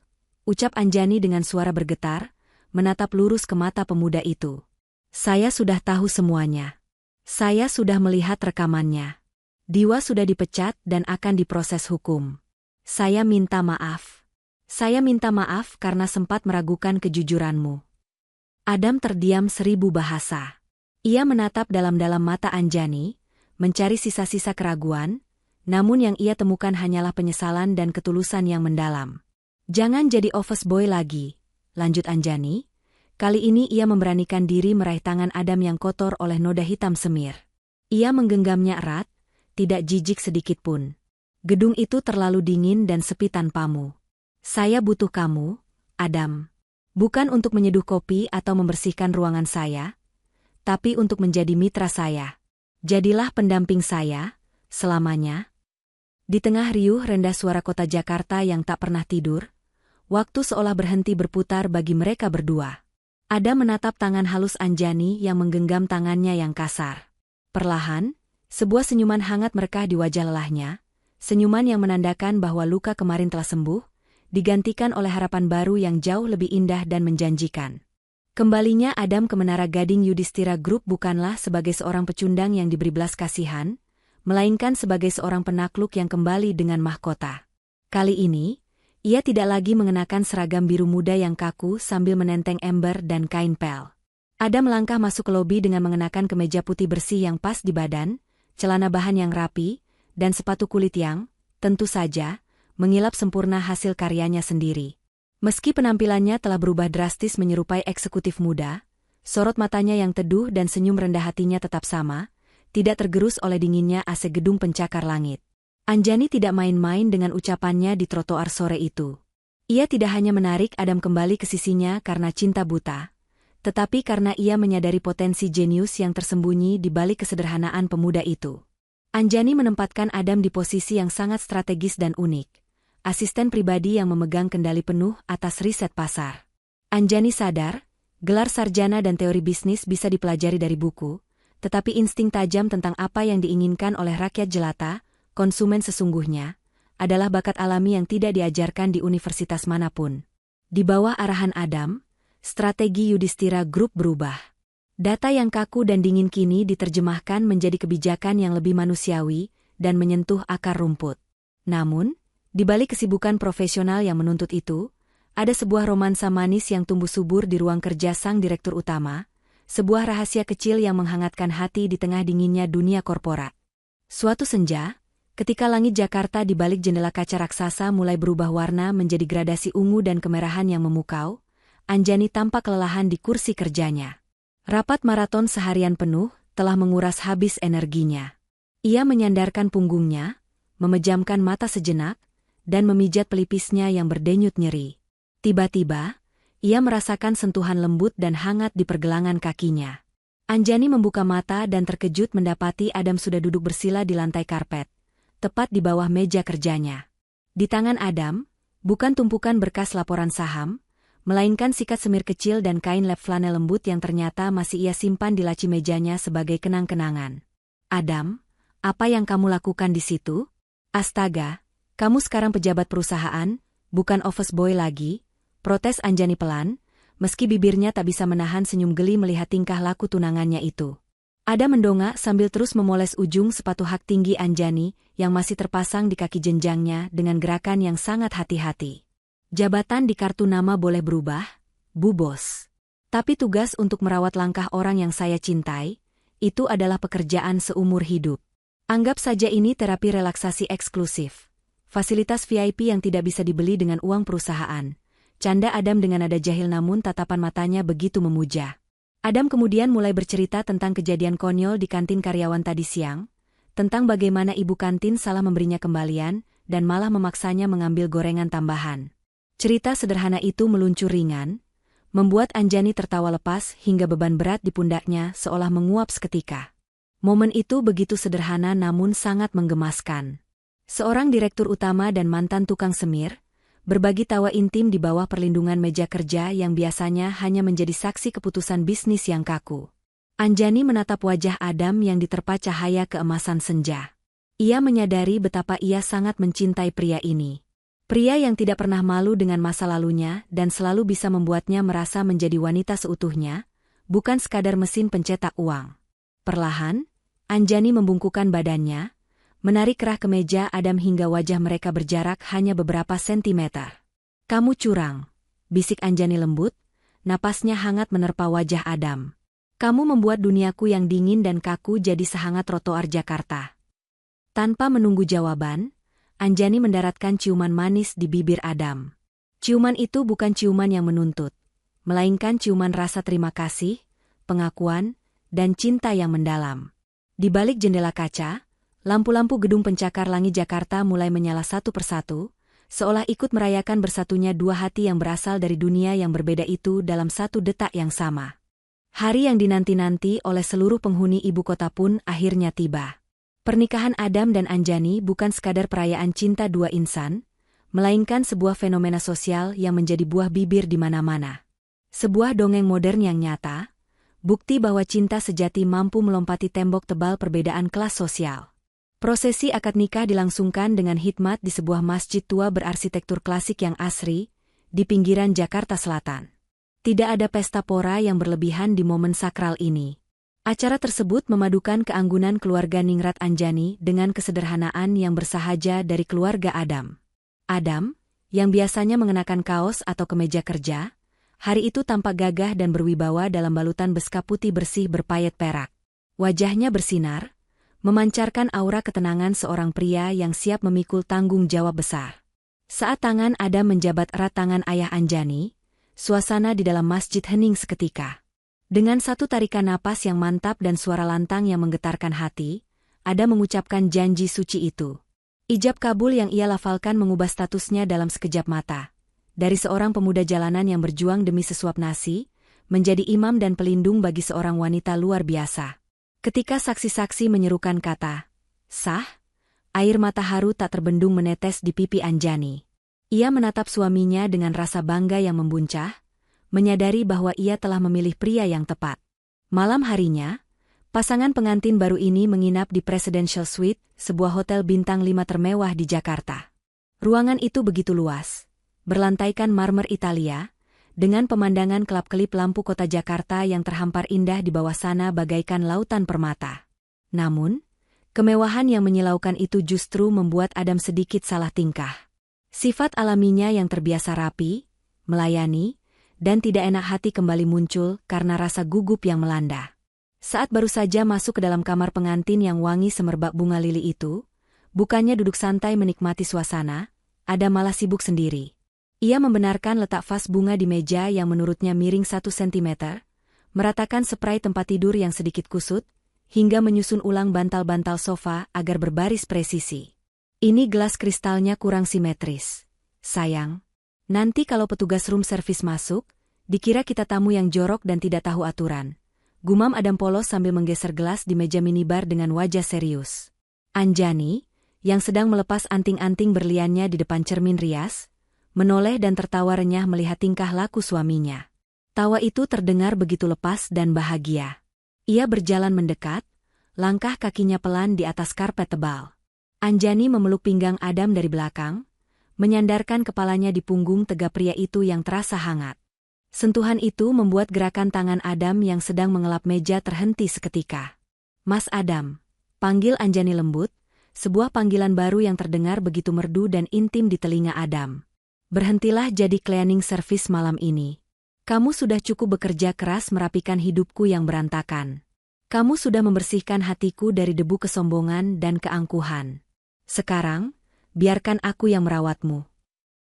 ucap Anjani dengan suara bergetar, menatap lurus ke mata pemuda itu. Saya sudah tahu semuanya. Saya sudah melihat rekamannya. Diwa sudah dipecat dan akan diproses hukum. Saya minta maaf. Saya minta maaf karena sempat meragukan kejujuranmu. Adam terdiam 1000 bahasa. Ia menatap dalam-dalam mata Anjani, mencari sisa-sisa keraguan, namun yang ia temukan hanyalah penyesalan dan ketulusan yang mendalam. Jangan jadi office boy lagi, lanjut Anjani. Kali ini ia memberanikan diri meraih tangan Adam yang kotor oleh noda hitam semir. Ia menggenggamnya erat, tidak jijik sedikit pun. Gedung itu terlalu dingin dan sepi tanpamu. Saya butuh kamu, Adam. Bukan untuk menyeduh kopi atau membersihkan ruangan saya, tapi untuk menjadi mitra saya. Jadilah pendamping saya, selamanya. Di tengah riuh rendah suara kota Jakarta yang tak pernah tidur, waktu seolah berhenti berputar bagi mereka berdua. Adam menatap tangan halus Anjani yang menggenggam tangannya yang kasar. Perlahan, sebuah senyuman hangat merekah di wajah lelahnya, senyuman yang menandakan bahwa luka kemarin telah sembuh, digantikan oleh harapan baru yang jauh lebih indah dan menjanjikan. Kembalinya Adam ke Menara Gading Yudhistira Group bukanlah sebagai seorang pecundang yang diberi belas kasihan, melainkan sebagai seorang penakluk yang kembali dengan mahkota. Kali ini, ia tidak lagi mengenakan seragam biru muda yang kaku sambil menenteng ember dan kain pel. Adam melangkah masuk ke lobi dengan mengenakan kemeja putih bersih yang pas di badan, celana bahan yang rapi, dan sepatu kulit yang, tentu saja, mengilap sempurna hasil karyanya sendiri. Meski penampilannya telah berubah drastis menyerupai eksekutif muda, sorot matanya yang teduh dan senyum rendah hatinya tetap sama, tidak tergerus oleh dinginnya AC gedung pencakar langit. Anjani tidak main-main dengan ucapannya di trotoar sore itu. Ia tidak hanya menarik Adam kembali ke sisinya karena cinta buta, tetapi karena ia menyadari potensi jenius yang tersembunyi di balik kesederhanaan pemuda itu. Anjani menempatkan Adam di posisi yang sangat strategis dan unik, asisten pribadi yang memegang kendali penuh atas riset pasar. Anjani sadar, gelar sarjana dan teori bisnis bisa dipelajari dari buku, tetapi insting tajam tentang apa yang diinginkan oleh rakyat jelata, konsumen sesungguhnya, adalah bakat alami yang tidak diajarkan di universitas manapun. Di bawah arahan Adam, strategi Yudhistira Group berubah. Data yang kaku dan dingin kini diterjemahkan menjadi kebijakan yang lebih manusiawi dan menyentuh akar rumput. Namun, di balik kesibukan profesional yang menuntut itu, ada sebuah romansa manis yang tumbuh subur di ruang kerja sang direktur utama, sebuah rahasia kecil yang menghangatkan hati di tengah dinginnya dunia korporat. Suatu senja, ketika langit Jakarta di balik jendela kaca raksasa mulai berubah warna menjadi gradasi ungu dan kemerahan yang memukau, Anjani tampak kelelahan di kursi kerjanya. Rapat maraton seharian penuh telah menguras habis energinya. Ia menyandarkan punggungnya, memejamkan mata sejenak, dan memijat pelipisnya yang berdenyut nyeri. Tiba-tiba, ia merasakan sentuhan lembut dan hangat di pergelangan kakinya. Anjani membuka mata dan terkejut mendapati Adam sudah duduk bersila di lantai karpet, tepat di bawah meja kerjanya. Di tangan Adam, bukan tumpukan berkas laporan saham, melainkan sikat semir kecil dan kain lap flanel lembut yang ternyata masih ia simpan di laci mejanya sebagai kenang-kenangan. Adam, apa yang kamu lakukan di situ? Astaga, kamu sekarang pejabat perusahaan, bukan office boy lagi, protes Anjani pelan, meski bibirnya tak bisa menahan senyum geli melihat tingkah laku tunangannya itu. Adam mendongak sambil terus memoles ujung sepatu hak tinggi Anjani yang masih terpasang di kaki jenjangnya dengan gerakan yang sangat hati-hati. Jabatan di kartu nama boleh berubah, Bu Bos. Tapi tugas untuk merawat langkah orang yang saya cintai, itu adalah pekerjaan seumur hidup. Anggap saja ini terapi relaksasi eksklusif. Fasilitas VIP yang tidak bisa dibeli dengan uang perusahaan. Canda Adam dengan nada jahil namun tatapan matanya begitu memuja. Adam kemudian mulai bercerita tentang kejadian konyol di kantin karyawan tadi siang, tentang bagaimana ibu kantin salah memberinya kembalian dan malah memaksanya mengambil gorengan tambahan. Cerita sederhana itu meluncur ringan, membuat Anjani tertawa lepas hingga beban berat di pundaknya seolah menguap seketika. Momen itu begitu sederhana namun sangat menggemaskan. Seorang direktur utama dan mantan tukang semir, berbagi tawa intim di bawah perlindungan meja kerja yang biasanya hanya menjadi saksi keputusan bisnis yang kaku. Anjani menatap wajah Adam yang diterpa cahaya keemasan senja. Ia menyadari betapa ia sangat mencintai pria ini. Pria yang tidak pernah malu dengan masa lalunya dan selalu bisa membuatnya merasa menjadi wanita seutuhnya, bukan sekadar mesin pencetak uang. Perlahan, Anjani membungkukkan badannya, menarik kerah kemeja Adam hingga wajah mereka berjarak hanya beberapa sentimeter. Kamu curang, bisik Anjani lembut, napasnya hangat menerpa wajah Adam. Kamu membuat duniaku yang dingin dan kaku jadi sehangat trotoar Jakarta. Tanpa menunggu jawaban, Anjani mendaratkan ciuman manis di bibir Adam. Ciuman itu bukan ciuman yang menuntut, melainkan ciuman rasa terima kasih, pengakuan, dan cinta yang mendalam. Di balik jendela kaca, lampu-lampu gedung pencakar langit Jakarta mulai menyala satu persatu, seolah ikut merayakan bersatunya dua hati yang berasal dari dunia yang berbeda itu dalam satu detak yang sama. Hari yang dinanti-nanti oleh seluruh penghuni ibu kota pun akhirnya tiba. Pernikahan Adam dan Anjani bukan sekadar perayaan cinta dua insan, melainkan sebuah fenomena sosial yang menjadi buah bibir di mana-mana. Sebuah dongeng modern yang nyata, bukti bahwa cinta sejati mampu melompati tembok tebal perbedaan kelas sosial. Prosesi akad nikah dilangsungkan dengan hikmat di sebuah masjid tua berarsitektur klasik yang asri, di pinggiran Jakarta Selatan. Tidak ada pesta pora yang berlebihan di momen sakral ini. Acara tersebut memadukan keanggunan keluarga Ningrat Anjani dengan kesederhanaan yang bersahaja dari keluarga Adam. Adam, yang biasanya mengenakan kaos atau kemeja kerja, hari itu tampak gagah dan berwibawa dalam balutan beska putih bersih berpayet perak. Wajahnya bersinar, memancarkan aura ketenangan seorang pria yang siap memikul tanggung jawab besar. Saat tangan Adam menjabat erat tangan ayah Anjani, suasana di dalam masjid hening seketika. Dengan satu tarikan napas yang mantap dan suara lantang yang menggetarkan hati, Adam mengucapkan janji suci itu. Ijab kabul yang ia lafalkan mengubah statusnya dalam sekejap mata. Dari seorang pemuda jalanan yang berjuang demi sesuap nasi, menjadi imam dan pelindung bagi seorang wanita luar biasa. Ketika saksi-saksi menyerukan kata, "Sah," air mata haru tak terbendung menetes di pipi Anjani. Ia menatap suaminya dengan rasa bangga yang membuncah, menyadari bahwa ia telah memilih pria yang tepat. Malam harinya, pasangan pengantin baru ini menginap di Presidential Suite, sebuah hotel bintang 5 termewah di Jakarta. Ruangan itu begitu luas, berlantaikan marmer Italia, dengan pemandangan kelap-kelip lampu kota Jakarta yang terhampar indah di bawah sana bagaikan lautan permata. Namun, kemewahan yang menyilaukan itu justru membuat Adam sedikit salah tingkah. Sifat alaminya yang terbiasa rapi, melayani, dan tidak enak hati kembali muncul karena rasa gugup yang melanda. Saat baru saja masuk ke dalam kamar pengantin yang wangi semerbak bunga lili itu, bukannya duduk santai menikmati suasana, Adam malah sibuk sendiri. Ia membenarkan letak vas bunga di meja yang menurutnya miring 1 cm, meratakan spray tempat tidur yang sedikit kusut, hingga menyusun ulang bantal-bantal sofa agar berbaris presisi. Ini gelas kristalnya kurang simetris. Sayang. Nanti kalau petugas room service masuk, dikira kita tamu yang jorok dan tidak tahu aturan. Gumam Adam polos sambil menggeser gelas di meja minibar dengan wajah serius. Anjani, yang sedang melepas anting-anting berliannya di depan cermin rias, menoleh dan tertawa renyah melihat tingkah laku suaminya. Tawa itu terdengar begitu lepas dan bahagia. Ia berjalan mendekat, langkah kakinya pelan di atas karpet tebal. Anjani memeluk pinggang Adam dari belakang, menyandarkan kepalanya di punggung tegap pria itu yang terasa hangat. Sentuhan itu membuat gerakan tangan Adam yang sedang mengelap meja terhenti seketika. "Mas Adam," panggil Anjani lembut, sebuah panggilan baru yang terdengar begitu merdu dan intim di telinga Adam. "Berhentilah jadi cleaning service malam ini. Kamu sudah cukup bekerja keras merapikan hidupku yang berantakan. Kamu sudah membersihkan hatiku dari debu kesombongan dan keangkuhan. Sekarang, biarkan aku yang merawatmu."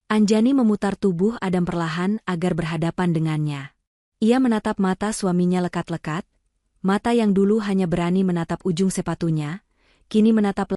Anjani memutar tubuh Adam perlahan agar berhadapan dengannya. Ia menatap mata suaminya lekat-lekat, mata yang dulu hanya berani menatap ujung sepatunya, kini menatap